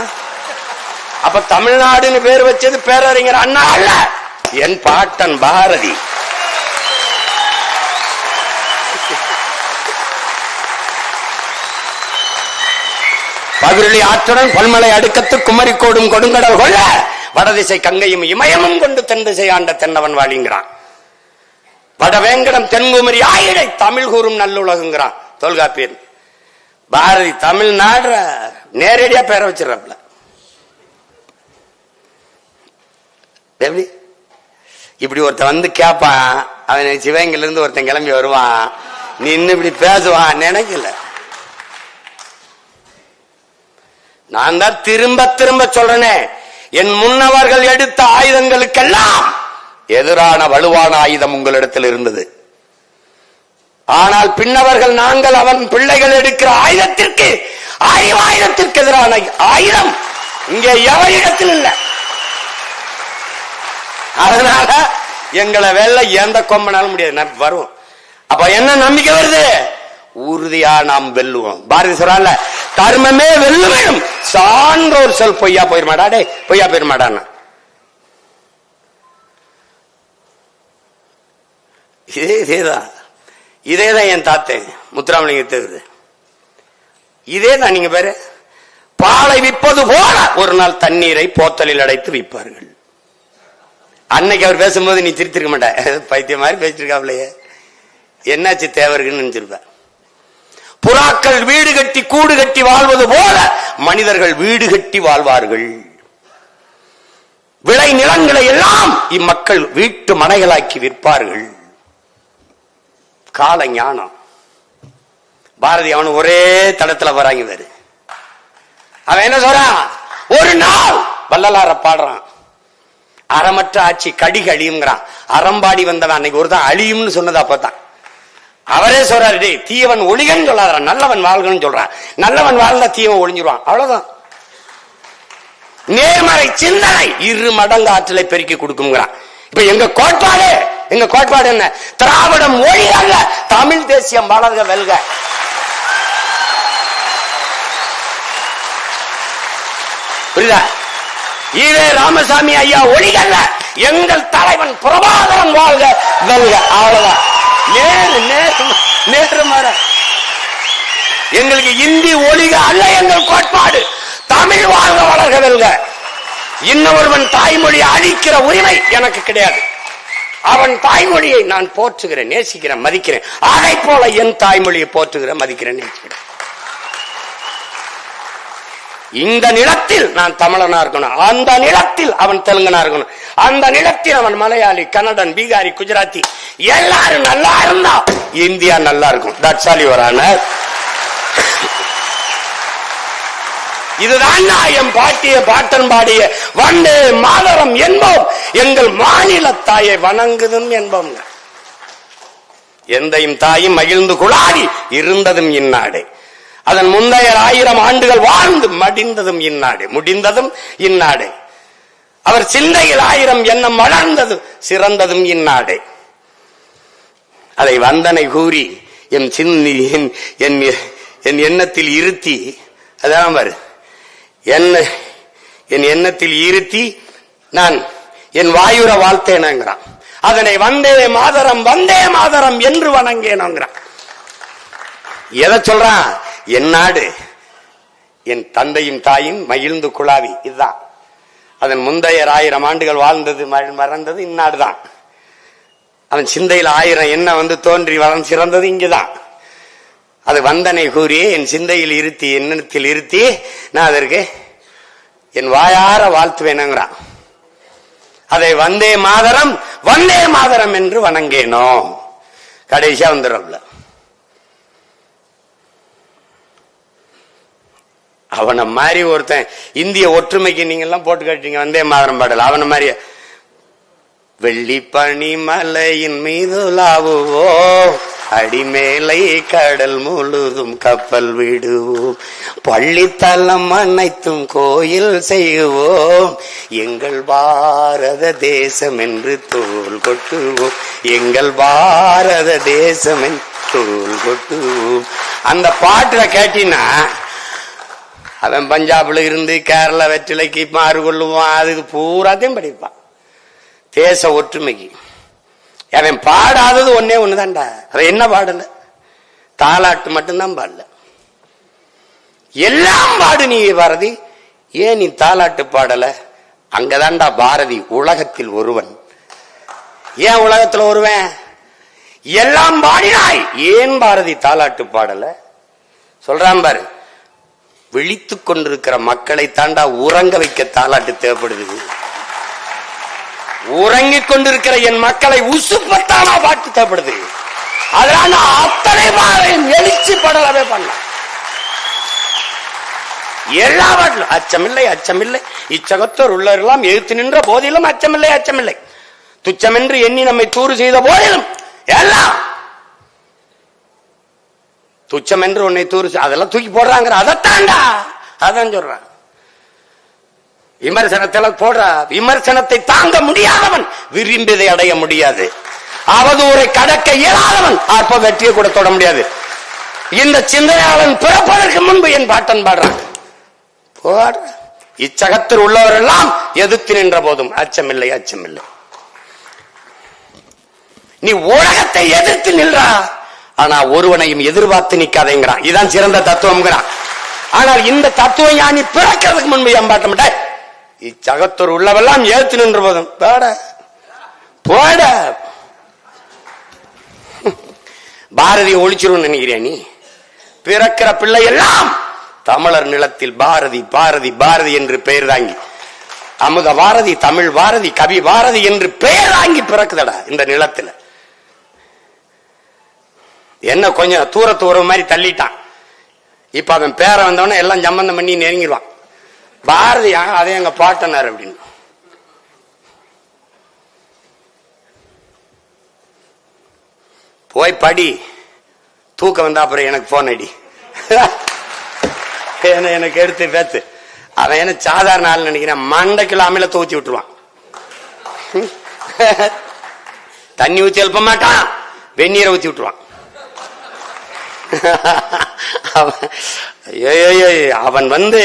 அப்ப தமிழ்நாடுன்னு பேர் வச்சது பேரறிஞர் அண்ணா அல்ல, என் பாட்டன் பாரதி. பகிரொலி ஆற்றுடன் பல்மலை அடுக்கத்து குமரிக்கோடும் கொடுங்கடல் கொள்ள வடதிசை கங்கையும் இமயமும் கொண்டு தென் திசை ஆண்ட தென்னவன் வாழிங்கிறான். வடவேங்கடம் தென்குமரி ஆயிடை தமிழ் கூறும் நல்லுலகுங்கிறான் தொல்காப்பியன். பாரதி தமிழ்நாடு நேரடியா பேர வச்சிடறாப்ல. எப்படி? இப்படி ஒருத்தன் வந்து கேட்பான், அவன் சிவகங்கையில இருந்து ஒருத்தன் கிளம்பி வருவான், நீ இன்னும் இப்படி பேசுவான் நினைக்கல. நான் தான் திரும்ப சொல்றேனே, என் முன்னவர்கள் எடுத்த ஆயுதங்களுக்கெல்லாம் எதிரான வலுவான ஆயுதம் உங்களிடத்தில் இருந்தது. ஆனால் பின்னவர்கள் நாங்கள் அவன் பிள்ளைகள் எடுக்கிற ஆயுதத்திற்கு ஆயுதத்திற்கு எதிரான ஆயுதம் இங்கே எவரிடத்தில் இல்லை. அதனால எங்களை வெல்ல எந்த கொம்பனாலும் முடியாது, வரும். அப்ப என்ன நம்பிக்கை வருது? உறுதியா நாம் வெல்லுவோம். பாரதி சொல்றான்ல, தர்மமே வெல்லுவேன் சான்றோர் சொல் பொய்யா போயிருமாடா. டே பொய்யா போயிருமாடான்னா இதேதான் என் தாத்தன் முத்துராமலிங்க தேர்வு. இதேதான் நீங்க பேரு பாலை விற்பது போல ஒரு நாள் தண்ணீரை போத்தலில் அடைத்து விற்பார்கள். அன்னைக்கு அவர் பேசும்போது நீ திருத்திருக்க மாட்ட, பைத்திய மாதிரி பேசிருக்காப்லையே, என்னாச்சு தேவருக்குன்னு நினைச்சிருப்ப. புறாக்கள் வீடு கட்டி கூடு கட்டி வாழ்வது போல மனிதர்கள் வீடு கட்டி வாழ்வார்கள். விளை நிலங்களை எல்லாம் இம்மக்கள் வீட்டு மனைகளாக்கி விற்பார்கள். கால ஞானம். பாரதி அவனு ஒரே தடத்துல வராங்க வேறு. அவன் என்ன சொல்றான், ஒரு நாள் வள்ளலார பாடுறான், அறமற்ற ஆட்சி கடிக அழியுங்கிறான். அறம்பாடி வந்தவன் அன்னைக்கு ஒரு தான் அழியும்னு சொன்னது அப்பதான். அவரே சொல்றாரு, டே தீயவன் ஒளிகன்னு சொல்லாதான், நல்லவன் வாழ்கன்னு சொல்றான். நல்லவன் வாழ்ந்தா தீயவன் ஒளிஞ்சிருவான், அவ்வளவுதான். நேர்மறை சிந்தனை 2 மடங்கு ஆற்றலை பெருக்கி கொடுக்குங்கிறான். இப்ப எங்க கோட்பாடு என்ன? திராவிடம் ஒளி அல்ல, தமிழ் தேசியம் வளர்க வெல்க. புரியுதா? ஈவே ராமசாமி ஐயா ஒளிகல்ல, எங்கள் தலைவன் பிரபாகரன் வாழ்க வெல்க, அவ்வளவுதான். நேர்மறை. எங்களுக்கு இந்தி ஒளிக அல்ல எங்கள் கோட்பாடு, தமிழ் வாழ்க வளர்க வெல்க. இன்னொருவன் தாய்மொழி அழிக்கிற உரிமை எனக்கு கிடையாது. அவன் தாய்மொழியை நான் போற்றுகிறேன், நேசிக்கிறேன், மதிக்கிறேன். அதை போல என் தாய்மொழியை போற்றுகிறேன், மதிக்கிறேன், நேசிக்கிறேன். இந்த நிலத்தில் நான் தமிழனா இருக்கணும், அந்த நிலத்தில் அவன் தெலுங்கனா இருக்கணும், அந்த நிலத்தில் அவன் மலையாளி, கன்னடன், பீகாரி, குஜராத்தி, எல்லாரும் நல்லா இருந்தா இந்தியா நல்லா இருக்கும். That's all your honour. இதுதான் என் பாட்டிய பாட்டன் பாடிய வந்தே மாதரம் என்போம், எங்கள் மாநில தாயை வணங்குதும் என்போம். எந்தையும் தாயும் மகிழ்ந்து குழாடி இருந்ததும் இந்நாடு, அதன் முந்தைய 1000 ஆண்டுகள் வாழ்ந்து மடிந்ததும் இந்நாடு, முடிந்ததும் இந்நாடு. அவர் சிந்தையில் 1000 எண்ணம் வளர்ந்தது சிறந்ததும் இந்நாடு. அதை வந்தனை கூறி என் எண்ணத்தில் இருத்தி, அதான் பாரு, என் எண்ணத்தில் இருத்தி நான் என் வாயுர வாழ்த்தேனங்கிறான். அதனை வந்தே மாதரம் என்று வணங்கேனோங்கிறான். எதை சொல்றான்? என் நாடு, என் தந்தையும் தாயும் மகிழ்ந்து குழாவி, இதுதான். அதன் முந்தைய 1000 ஆண்டுகள் வாழ்ந்தது மறந்தது இந்நாடுதான். அவன் சிந்தையில் 1000 எண்ணம் தோன்றி வளர்ந்து சிறந்தது இங்குதான். அது வந்தனை கூறி என் சிந்தையில் இருத்தி, எண்ணத்தில் இருத்தி நான் அதற்கு என் வாயார வாழ்த்துவேனுங்கிறான். அதை வந்தே மாதரம் என்று வணங்கேனோ. கடைசியா வந்துடும்ல, அவனை மாதிரி ஒருத்தன் இந்திய ஒற்றுமைக்கு நீங்க எல்லாம் போட்டு காட்டீங்க வந்தே மாதரம் பாடல. அவனை மாதிரி வெள்ளி பனி மலையின் மீது லாவுவோ, அடிமேலை கடல் முழுதும் கப்பல் விடுவோம், பள்ளித்தலம் அனைத்தும் கோயில் செய்வோம், எங்கள் பாரத தேசம் என்று தோல் கொட்டுவோம், எங்கள் பாரத தேசம் என்று தோல் கொட்டுவோம். அந்த பாட்டுல கேட்டீங்கன்னா அவன் பஞ்சாப்ல இருந்து கேரளா வெற்றிலைக்கு மாறு கொள்ளுவான், அதுக்கு பூராத்தையும் படிப்பான். தேச ஒற்றுமைக்கு அவன் பாடாதது ஒண்ணுதான்டா. அவன் என்ன பாடல? தாலாட்டு மட்டும்தான் பாடல, எல்லாம் பாடு. நீ பாரதி, ஏன் நீ தாலாட்டு பாடல? அங்கதான்டா பாரதி உலகத்தில் ஒருவன். ஏன் உலகத்தில் ஒருவன்? எல்லாம் பாடினாய், ஏன் பாரதி தாலாட்டு பாடல? சொல்றான் பாரு, விழித்துக் கொண்டிருக்கிற மக்களை தாண்டா உறங்க வைக்க தாலாட்டு தேவைப்படுது. உறங்கிக் கொண்டிருக்கிற என் மக்களை உசுப்பத்தானா பாட்டு தேவைப்படுது. அதனால அத்தனை பாரையும் எழுச்சி படலவே பண்ண எல்லா பாட்டிலும் அச்சமில்லை இச்சகத்தோர் உள்ளவரெல்லாம் எழுத்து நின்ற போதிலும் அச்சமில்லை துச்சமென்று எண்ணி நம்மை தூறு செய்த போதிலும் எல்லாம் துச்சம் என்று உன்னை தூறு, அதெல்லாம் தூக்கி போடுறாங்க. அதைத்தாண்டா, அதான் சொல்றான். விமர்சனத்தில் போடுற விமர்சனத்தை தாங்க முடியாதவன் விரும்பியதை அடைய முடியாது. அவதூரை கடக்க இயலாதவன் அப்ப வெற்றியை கூட தொட முடியாது. இந்த சிந்தனையாளன் பிறப்பதற்கு முன்பு என் பாட்டன் பாடுறான். இச்சகத்தில் உள்ளவரெல்லாம் எதிர்த்து நின்ற போதும் அச்சமில்லை. நீ உலகத்தை எதிர்த்து நின்றா, ஆனா ஒருவனையும் எதிர்பார்த்து நிக்காதேங்கிறான். இதுதான் சிறந்த தத்துவம். ஆனால் இந்த தத்துவ ஞானி பிறக்கிறதுக்கு முன்பு ஏம்பாட்ட மாட்டாய். இச்சகத்தூர் உள்ளவெல்லாம் ஏத்து நின்று போதும் போட பாரதியை ஒழிச்சிரும் நினைக்கிறியா நீ? பிறக்கிற பிள்ளை எல்லாம் தமிழர் நிலத்தில் பாரதி பாரதி பாரதி என்று பெயர் தாங்கி, அமுத பாரதி, தமிழ் பாரதி, கவி பாரதி என்று பெயர் தாங்கி பிறக்குதடா இந்த நிலத்தில். என்ன கொஞ்சம் தூரத்து ஒரு மாதிரி தள்ளிட்டான். இப்ப அவன் பேரை வந்தவன எல்லாம் சம்பந்தம் பண்ணி நெருங்கிடுவான். பாரதி அதே எங்க பாட்டனார் அப்படின்னு. போய் படி, தூக்கம் வந்தா அப்புறம் எனக்கு போன் அடி, எனக்கு எடுத்து பேத்து. அவன் என்ன சாதாரண ஆள் நினைக்கிறேன், மண்டைக்குள்ள அமில தூச்சி விட்டுருவான். தண்ணி ஊற்றி எழுப்ப மாட்டான், வெந்நீரை ஊற்றி விட்டுருவான். அவன் வந்து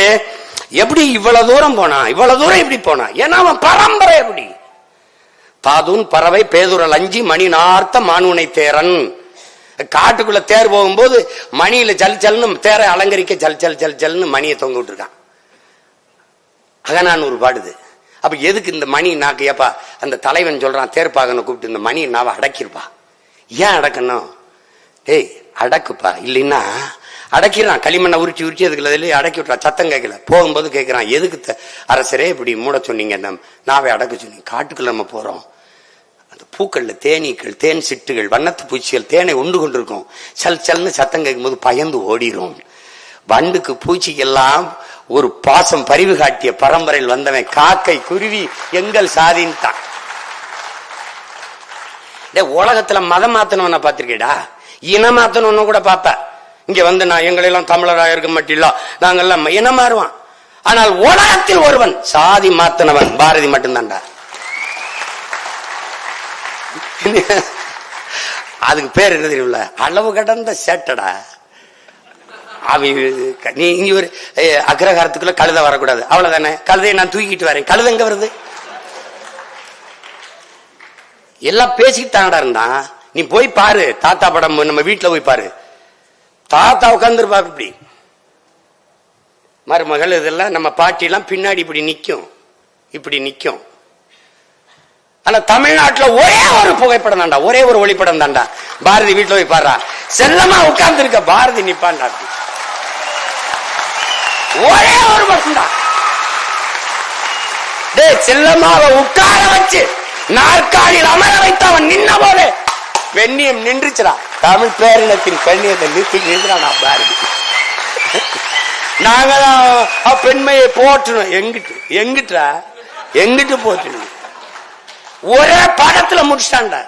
எப்படி இவ்வளவு தூரம் போனா, இவ்வளவு தூரம் எப்படி போனா? ஏன்னா அவன் பரம்பரை எப்படி? பாதூன் பறவை பேதுரல் அஞ்சி மணி நார்த்த மானுனை தேரன். காட்டுக்குள்ள தேர் போகும்போது மணியில ஜல் ஜல்னு தேரை அலங்கரிக்க ஜல் ஜல் ஜல் ஜல்னு மணியை தொங்க விட்டுருக்கான். அகனானூர் பாடுது. அப்ப எதுக்கு இந்த மணி நாக்கு? ஏப்பா அந்த தலைவன் சொல்றான் தேர்ப்பாகனை கூப்பிட்டு இந்த மணி நாவை அடக்கிருப்பா. ஏன் அடக்கணும்? ஏய் அடக்குப்பா, இல்லைன்னா அடக்கிறான். களிமண்ணை உருட்டி உருட்டி அதுக்குள்ள அடக்கி விட்டுறான். சத்தம் கேட்கல. போகும்போது கேட்கிறான், எதுக்கு அரசரே இப்படி மூட சொன்னீங்க, நாவை அடக்க சொன்னீங்க? காட்டுக்குள்ள நம்ம போறோம், அந்த பூக்கள்ல தேனீக்கள், தேன் சிட்டுகள், வண்ணத்து பூச்சிகள் தேனை உண்டு கொண்டிருக்கும். சல் சல்னு சத்தம் கேட்கும் போது பயந்து ஓடிரும். வண்டுக்கு பூச்சிக்கெல்லாம் ஒரு பாசம் பரிவு காட்டிய பரம்பரையில் வந்தவன் காக்கை குருவி எங்கள் சாதின்ட்டான். உலகத்துல மதம் மாத்தனவன பாத்திருக்கேடா, இனம் மாத்தணும் கூட பாப்ப. இங்க வந்து நான் எங்களெல்லாம் தமிழராக இருக்க மாட்டில்ல, நாங்கெல்லாம் இனம் மாறுவான். ஆனால் உலகத்தில் ஒருவன் சாதி மாத்தனவன் பாரதி மட்டும்தான்டா. அதுக்கு பேர் என்ன தெரியும்ல? அளவு கடந்த சேட்டடா. நீ இங்க ஒரு அக்ரஹாரத்துக்குள்ள கழுத வரக்கூடாது, அவ்வளவுதானே. கழுதையை நான் தூக்கிட்டு வரேன், கழுத எங்க வருது? எல்லாம் பேசிக்கிட்டு தானடா இருந்தான். நீ போய் பாரு, தாத்தா படம் நம்ம வீட்டுல போய் பாரு, தாத்தா உட்கார்ந்துருப்பா இப்படி, மருமகள் இதெல்லாம் நம்ம பாட்டி எல்லாம் பின்னாடி இப்படி நிக்கும், இப்படி நிக்கும். ஆனா தமிழ்நாட்டுல ஒரே ஒரு புகைப்படம் தாண்டா, ஒரே ஒரு ஒளிப்படம் தாண்டா. பாரதி வீட்டுல போய் பாரு, செல்லமா உட்கார்ந்து இருக்க பாரதி நிப்பான்டா, ஒரே ஒரு படம் தான். செல்லமாவை உட்கார வச்சு நாற்காலியில் அமர வைத்து அவன் நின்ன போல வெண்ணியம் நின்றுச்சுடா. தமிழ் பேரினத்தின் கண்ணியத்தை நிறுத்தி நின்றான் பாரதி. நாங்கதான் பெண்மையை போற்றணும். எங்கிட்டு எங்கிட்டா எங்கிட்டு போற்றணும்? ஒரே படத்துல முடிச்சிட்டான்டா.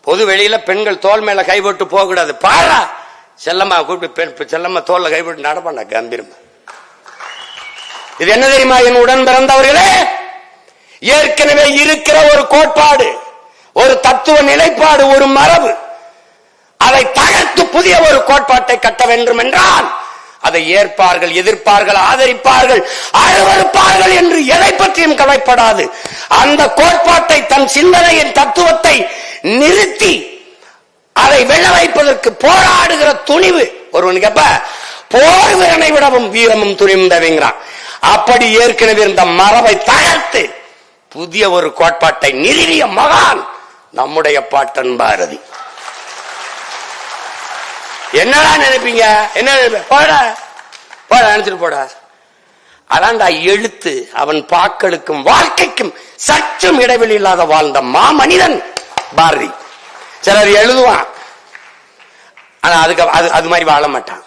பொது வெளியில பெண்கள் தோல் மேல கைப்பட்டு போக கூடாது. பாரா செல்லம்மா கூப்பிட்டு செல்லம்மா தோல்ல கைப்பட்டு நடப்பாண்டா கம்பீரமா. இது என்ன தெரியுமா என் உடன் பிறந்தவர்களே? ஏற்கனவே இருக்கிற ஒரு கோட்பாடு, ஒரு தத்துவ நிலைப்பாடு, ஒரு மரபு. அதை தகர்த்து புதிய ஒரு கோட்பாட்டை கட்ட வேண்டும் என்றால் அதை ஏற்பார்கள், எதிர்ப்பார்கள், ஆதரிப்பார்கள், அருவருப்பார்கள் என்று எதை பற்றியும் கவலைப்படாது. அந்த கோட்பாட்டை, தன் சிந்தனையின் தத்துவத்தை நிறுத்தி அதை வெல்ல வைப்பதற்கு போராடுகிற துணிவு ஒருவனுக்கு எப்ப போர் வீரனை விடவும் வீரமும் துணிவும் தேவைங்கிறான். அப்படி ஏற்கனவே இருந்த மரபை தகர்த்து புதிய ஒரு கோட்பாட்டை நிறுவிய மகான் நம்முடைய பாட்டன் பாரதி. என்னடா நினைப்பீங்க? என்ன போட போட நினைச்சிட்டு போட. அதான்டா எழுத்து. அவன் பாக்களுக்கும் வாழ்க்கைக்கும் சற்றும் இடைவெளி இல்லாத வாழ்ந்த மாமனிதன் பாரதி. சிலர் எழுதுவான், ஆனா அதுக்கு அது மாதிரி வாழ மாட்டான்.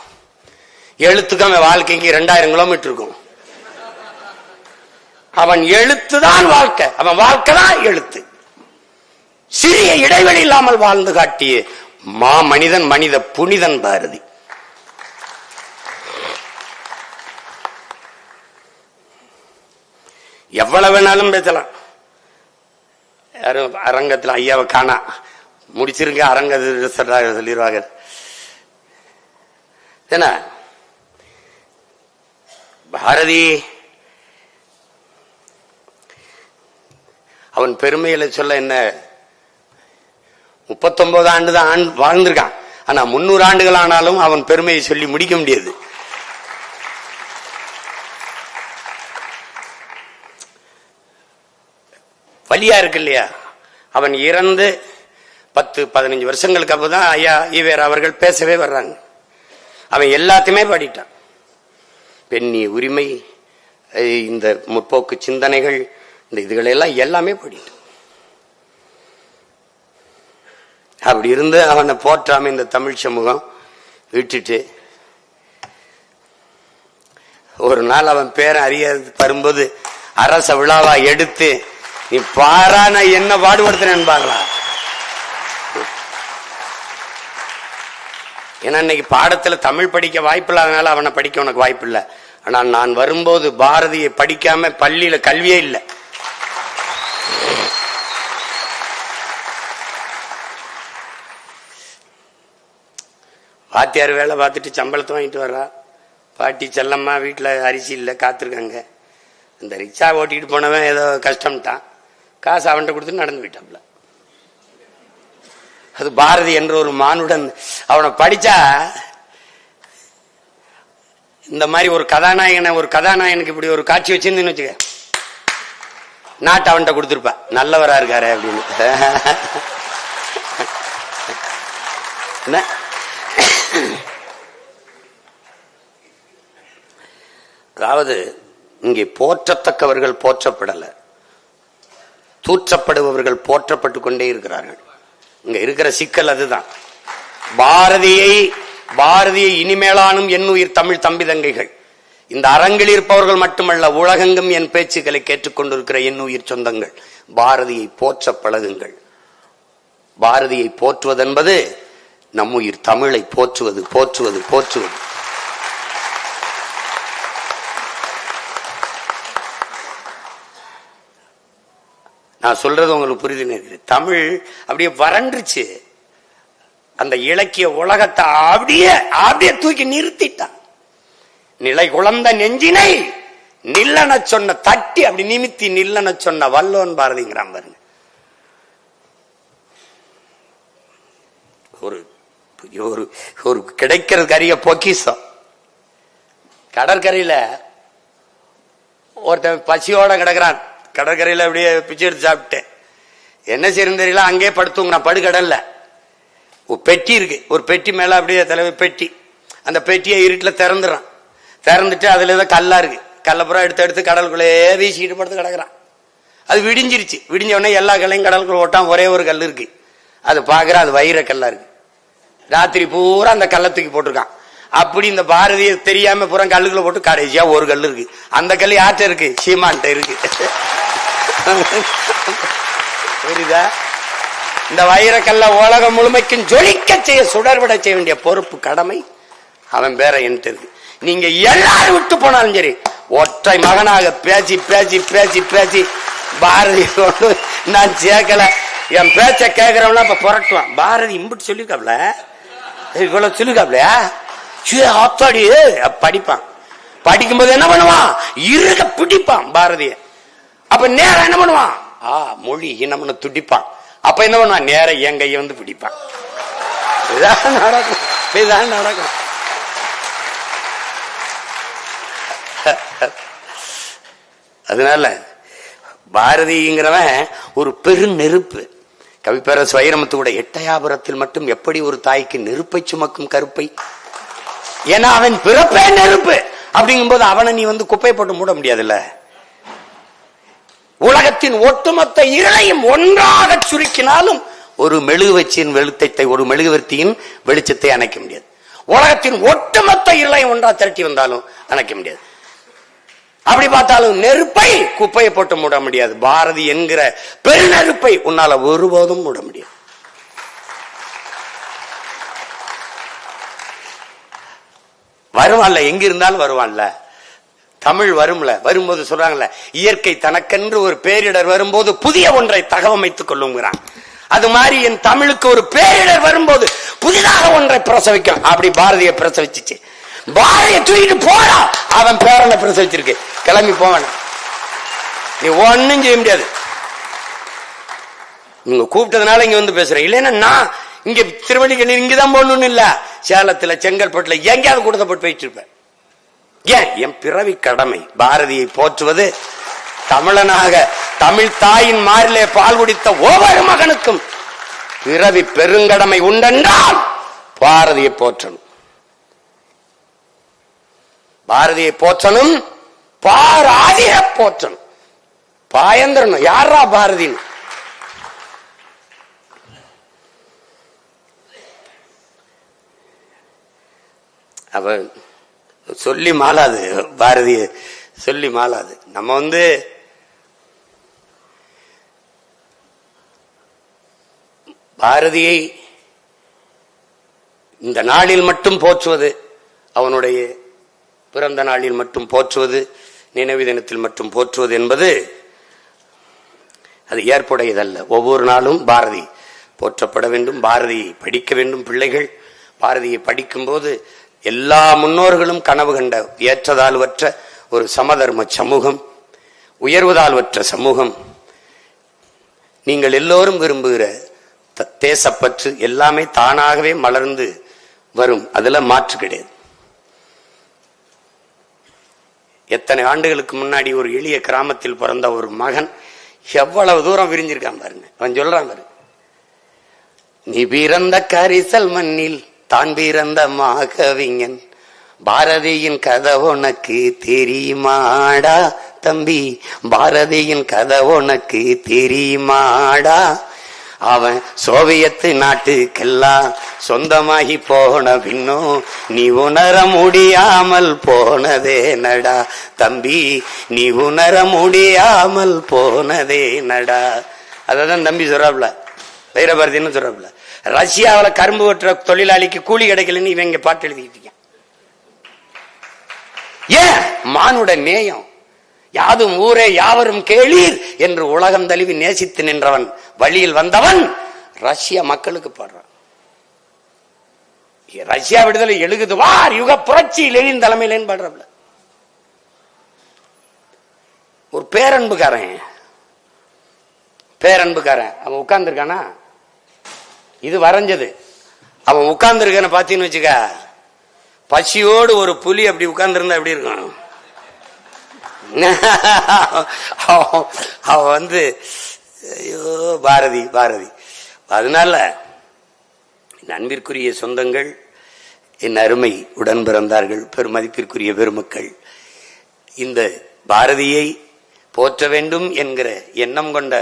எழுத்துக்கு அவன் வாழ்க்கைக்கு 2000 கிலோமீட்டர் இருக்கும். அவன் எழுத்துதான் வாழ்க்கை, அவன் வாழ்க்கை தான் எழுத்து. சிறிய இடைவெளி இல்லாமல் வாழ்ந்து காட்டிய மா மனிதன், மனித புனிதன் பாரதி. எவ்வளவு வேணாலும் பேசலாம். யாரும் அரங்கத்தில் ஐயாவை காணா, முடிச்சிருங்க அரங்க சொல்லிடுவாங்க. என்ன பாரதி அவன் பெருமையில சொல்ல என்ன, 39 ஆண்டு தான் வாழ்ந்திருக்கான். ஆனா 300 ஆண்டுகள் ஆனாலும் அவன் பெருமையை சொல்லி முடிக்க முடியாது. வலியா இருக்கு இல்லையா? அவன் இறந்து 10-15 வருஷங்களுக்கு அப்பதான் ஐயா ஈவேரா அவர்கள் பேசவே வர்றாங்க. அவன் எல்லாத்தையுமே பாடிட்டான். பெண்ணிய உரிமை, இந்த முற்போக்கு சிந்தனைகள், இந்த இதுகளெல்லாம் எல்லாமே பாடிட்டான். அப்படி இருந்து அவனை போற்றாம இந்த தமிழ் சமூகம் விட்டுட்டு, ஒரு நாள் அவன் பேரை அறிய வரும்போது அரச விழாவா எடுத்து, நீ பாரா நான் என்ன பாடுபடுத்தினேன்னு பாக்கலாம். ஏன்னா இன்னைக்கு பாடத்துல தமிழ் படிக்க வாய்ப்பு இல்லாதனால அவனை படிக்க உனக்கு வாய்ப்பு இல்லை. ஆனா நான் வரும்போது பாரதியை படிக்காம பள்ளியில கல்வியே இல்லை. வாத்தியார் வேலை பார்த்துட்டு சம்பளத்தை வாங்கிட்டு வர்றா. பாட்டி செல்லம்மா வீட்டில் அரிசி இல்லை காத்திருக்காங்க. இந்த ரிக்ஷா ஓட்டிக்கிட்டு போனவன் ஏதோ கஷ்டம்ட்டான், காசு அவன்கிட்ட கொடுத்து நடந்து போயிட்டாப்ல. அது பாரதி என்ற ஒரு மானுடன். அவனை படிச்சா இந்த மாதிரி ஒரு கதாநாயகனுக்கு இப்படி ஒரு காட்சி வச்சிருந்துன்னு வச்சுக்க, நாட்டை அவன்கிட்ட கொடுத்துருப்பா, நல்லவரா இருக்காரு அப்படின்னு. அதாவது இங்கே போற்றத்தக்கவர்கள் போற்றப்படல, தூற்றப்படுபவர்கள் போற்றப்பட்டு கொண்டே இருக்கிறார்கள். இங்க இருக்கிற சிக்கல் அதுதான். பாரதியை இனிமேலானும் என்னுயிர் தமிழ் தம்பி தங்கைகள், இந்த அரங்கில் இருப்பவர்கள் மட்டுமல்ல, உலகெங்கும் என் பேச்சுக்களை கேட்டுக்கொண்டிருக்கிற என்னுயிர் சொந்தங்கள், பாரதியை போற்ற பழகுங்கள். பாரதியை போற்றுவது என்பது நம்முயிர் தமிழை போற்றுவது போற்றுவது போற்றுவது. நான் சொல்றது உங்களுக்கு புரியுது. தமிழ் அப்படியே வறண்டுச்சு. அந்த இலக்கிய உலகத்தை அப்படியே தூக்கி நிறுத்திட்டான். நிலை குழந்த நெஞ்சினை நில்லன சொன்ன தட்டி அப்படி நிமித்தி நில்லன சொன்ன வல்லோன் பாரதிங்கிறான் பாருங்க. ஒரு கிடைக்கிறது அரிய பொக்கிஷம். கடற்கரையில ஒருத்தன் பசியோட கிடக்குறான். கடற்கரையில அப்படியே பிச்சை எடுத்து சாப்பிட்டு என்ன செய்யறது தெரியல, அங்கே படுத்துங்கிறான். படுகடல்ல ஒரு பெட்டி இருக்கு, ஒரு பெட்டி மேல அப்படியே தலைவர் பெட்டி, அந்த பெட்டியை இருட்டில் திறந்துடுறான். திறந்துட்டு அதுல ஏதோ கல்லா இருக்கு, கல்லப்புறம் எடுத்து கடலுக்குள்ளே வீசிக்கிட்டு படுத்து கிடக்குறான். அது விடிஞ்சிருச்சு. விடிஞ்ச உடனே எல்லா கல்லையும் கடலுக்குள்ள ஓட்டான். ஒரே ஒரு கல் இருக்கு, அது பாக்குற, அது வைர கல்லா இருக்கு. ராத்திரி பூரா அந்த கல்லை தூக்கி போட்டிருக்கான். அப்படி இந்த பாரதிய தெரியாம பூரா கல்லுக்குள்ள போட்டு கடைசியா ஒரு கல் இருக்கு. அந்த கல் யார்ட்ட இருக்கு? சீமான்ட்ட இருக்கு. புரியுதா? இந்த வைரக்கல்ல உலகம் முழுமைக்கும் ஜொலிக்க செய்ய, சுடர்விட செய்ய வேண்டிய பொறுப்பு கடமை அவன் பேர என்கிட்ட இருக்கு. நீங்க எல்லாரும் விட்டு போனாலும் சரி, ஒற்றை மகனாக பேசி பேசி பேசி பேசி பாரதி நான் சேர்க்கல, என் பேச்ச கேட்கிறவனா இப்ப புரட்டுவான். பாரதி இம்பிட்டு சொல்லிருக்காப்ல, இவ்வளவு சொல்லிருக்காப்லையா, ஆத்தாடி படிப்பான். படிக்கும்போது என்ன பண்ணுவான்? இருக்க பிடிப்பான் பாரதிய. அப்ப நேரம் என்ன பண்ணுவான்? மொழி இனம்னு துடிப்பான். அப்ப என்ன பண்ணுவான்? நேர என் கையை வந்து பிடிப்பான். இதான் நடக்கும், இதான் நடக்கும். அதனால பாரதிங்கிறவன் ஒரு பெரு நெருப்பு. கவிப்பேரரசு வைரமுத்துவோட எட்டயாபுரத்தில் மட்டும் எப்படி ஒரு தாய்க்கு நெருப்பை சுமக்கும் கருப்பை. ஏன்னா அவன் பிறப்பே நெருப்பு. அப்படிங்கும் போது அவனை நீ வந்து குப்பை போட்டு மூட முடியாதுல்ல. உலகத்தின் ஒட்டுமொத்த இருளையும் ஒன்றாக சுருக்கினாலும் ஒரு மெழுகுவச்சியின் வெளிச்சத்தை, ஒரு மெழுகுவர்த்தியின் வெளிச்சத்தை அணைக்க முடியாது. உலகத்தின் ஒட்டுமொத்த இருளையும் ஒன்றா திரட்டி வந்தாலும் அணைக்க முடியாது. அப்படி பார்த்தாலும் நெருப்பை குப்பையை போட்டு மூட முடியாது. பாரதி என்கிற பெருநெருப்பை உன்னால ஒருபோதும் மூட முடியாது. வருவான்ல, எங்க இருந்தாலும் வருவான்ல. தமிழ் வரும்ல, வரும்போது சொல்றாங்கல்ல, இயற்கை தனக்கென்று ஒரு பேரிடர் வரும்போது புதிய ஒன்றை தகவமைத்துக் கொள்ளுங்கிறான். அது மாதிரி என் தமிழுக்கு ஒரு பேரிடர் வரும்போது புதிதாக ஒன்றை பிரசவிக்கும். அப்படி பாரதிய பிரசவிச்சிச்சு. பாரதிய தூக்கிட்டு போறா, அவன் பேரனை பிரசவிச்சிருக்கு. கிளம்பி போவான, நீ ஒன்னும் செய்ய முடியாது. நீங்க கூப்பிட்டதுனால இங்க வந்து பேசுறேன். இல்லைன்னா நான் இங்க திருவள்ளிக்கணி இங்கதான் போடணும்னு இல்ல, சேலத்துல செங்கல்பட்டுல எங்கேயாவது கூடத போட்டு வச்சிருப்பேன். ஏன்? என் பிறவி கடமை பாரதியை போற்றுவது. தமிழனாக தமிழ் தாயின் மாறிலே பால் குடித்த ஒவ்வொரு மகனுக்கும் பிறவி பெருங்கடமை உண்டென்றால் பாரதியை போற்றணும். பாரதியை போற்றணும், பாராதிய போற்றணும். பாயந்திரனும் யாரா பாரதின்னு அவ சொல்லி மாளாது, பாரதிய சொல்லி மாளாது. நம்ம பாரதியை இந்த நாளில் மட்டும் போற்றுவது, அவனுடைய பிறந்த நாளில் மட்டும் போற்றுவது, நினைவு தினத்தில் மட்டும் போற்றுவது என்பது அது ஏற்புடையதல்ல. ஒவ்வொரு நாளும் பாரதி போற்றப்பட வேண்டும். பாரதியை படிக்க வேண்டும் பிள்ளைகள். பாரதியை படிக்கும் போது எல்லா முன்னோர்களும் கனவு கண்ட ஏற்றதாழ்வற்ற ஒரு சமதர்ம சமூகம், உயர்வுதாழ்வற்ற சமூகம், நீங்கள் எல்லோரும் விரும்புகிற தேசப்பற்று எல்லாமே தானாகவே மலர்ந்து வரும். அதுல மாற்று கிடையாது. எத்தனை ஆண்டுகளுக்கு முன்னாடி ஒரு எளிய கிராமத்தில் பிறந்த ஒரு மகன் எவ்வளவு தூரம் விரிஞ்சிருக்கான் பாருங்க. அவன் சொல்றான் பாருங்க, நீ பிறந்த கரிசல் மண்ணில் தான் பிறந்த மாகவிஞன், பாரதியின் கதை உனக்கு தெரியுமாடா தம்பி, பாரதியின் கதை உனக்கு தெரியுமாடா, அவன் சோவியத்து நாட்டுக்கெல்லாம் சொந்தமாகி போன பின்னும் நீ உணர முடியாமல் போனதே நடா தம்பி, நீ உணர முடியாமல் போனதே நடா. அதான் தம்பி சொல்றாப்ல, வைரபாரதின்னு சொல்றாப்ல. ரஷ்யாவில கரும்பு வெட்டுற தொழிலாளிக்கு கூலி கிடைக்கலன்னு இவங்க பாட்டு எழுதிக்கிட்டு. ஏன்? மானுட நேயம். யாதும் ஊரே யாவரும் கேளீர் என்று உலகம் தழுவி நேசித்து நின்றவன், வழியில் வந்தவன் ரஷ்யா மக்களுக்கு பாடுறான். ரஷ்யா விடுதலை எழுகுது வார் யுக புரட்சி லெனின் தலைமையிலேன்னு பாடுறப்பல. ஒரு பேரன்புக்காரன் அவன் உட்கார்ந்து இருக்கானா, இது வரைஞ்சது. அவன் உட்கார்ந்து இருக்கான பாத்தீங்கன்னு வச்சுக்க, பசியோடு ஒரு புலி அப்படி உட்கார்ந்து இருந்தா எப்படி இருக்கும்? அவன் ஐயோ பாரதி பாரதி. அதனால அன்பிற்குரிய சொந்தங்கள், என் அருமை உடன் பிறந்தார்கள், பெருமதிப்பிற்குரிய பெருமக்கள், இந்த பாரதியை போற்ற வேண்டும் என்கிற எண்ணம் கொண்ட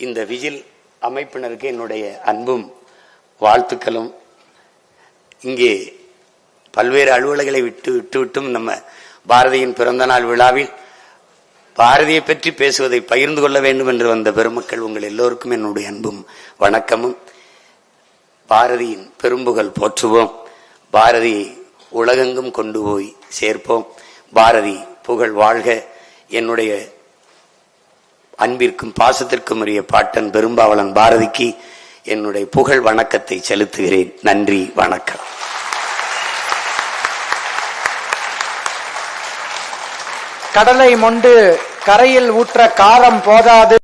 இந்த விஜில் அமைப்பினருக்கு என்னுடைய அன்பும் வாழ்த்துக்களும். இங்கே பல்வேறு அலுவலர்களை விட்டும் நம்ம பாரதியின் பிறந்த நாள் விழாவில் பாரதியை பற்றி பேசுவதை பகிர்ந்து கொள்ள வேண்டும் என்று வந்த பெருமக்கள் உங்கள் எல்லோருக்கும் என்னுடைய அன்பும் வணக்கமும். பாரதியின் பெரும்புகழ் போற்றுவோம், பாரதியை உலகெங்கும் கொண்டு போய் சேர்ப்போம். பாரதி புகழ் வாழ்க. என்னுடைய அன்பிற்கும் பாசத்திற்கும் உரிய பாட்டன் பெரும்பாவளன் பாரதிக்கு என்னுடைய புகழ் வணக்கத்தை செலுத்துகிறேன். நன்றி, வணக்கம். கடலை மொண்டு கரையில் ஊற்ற காரம் போதாது.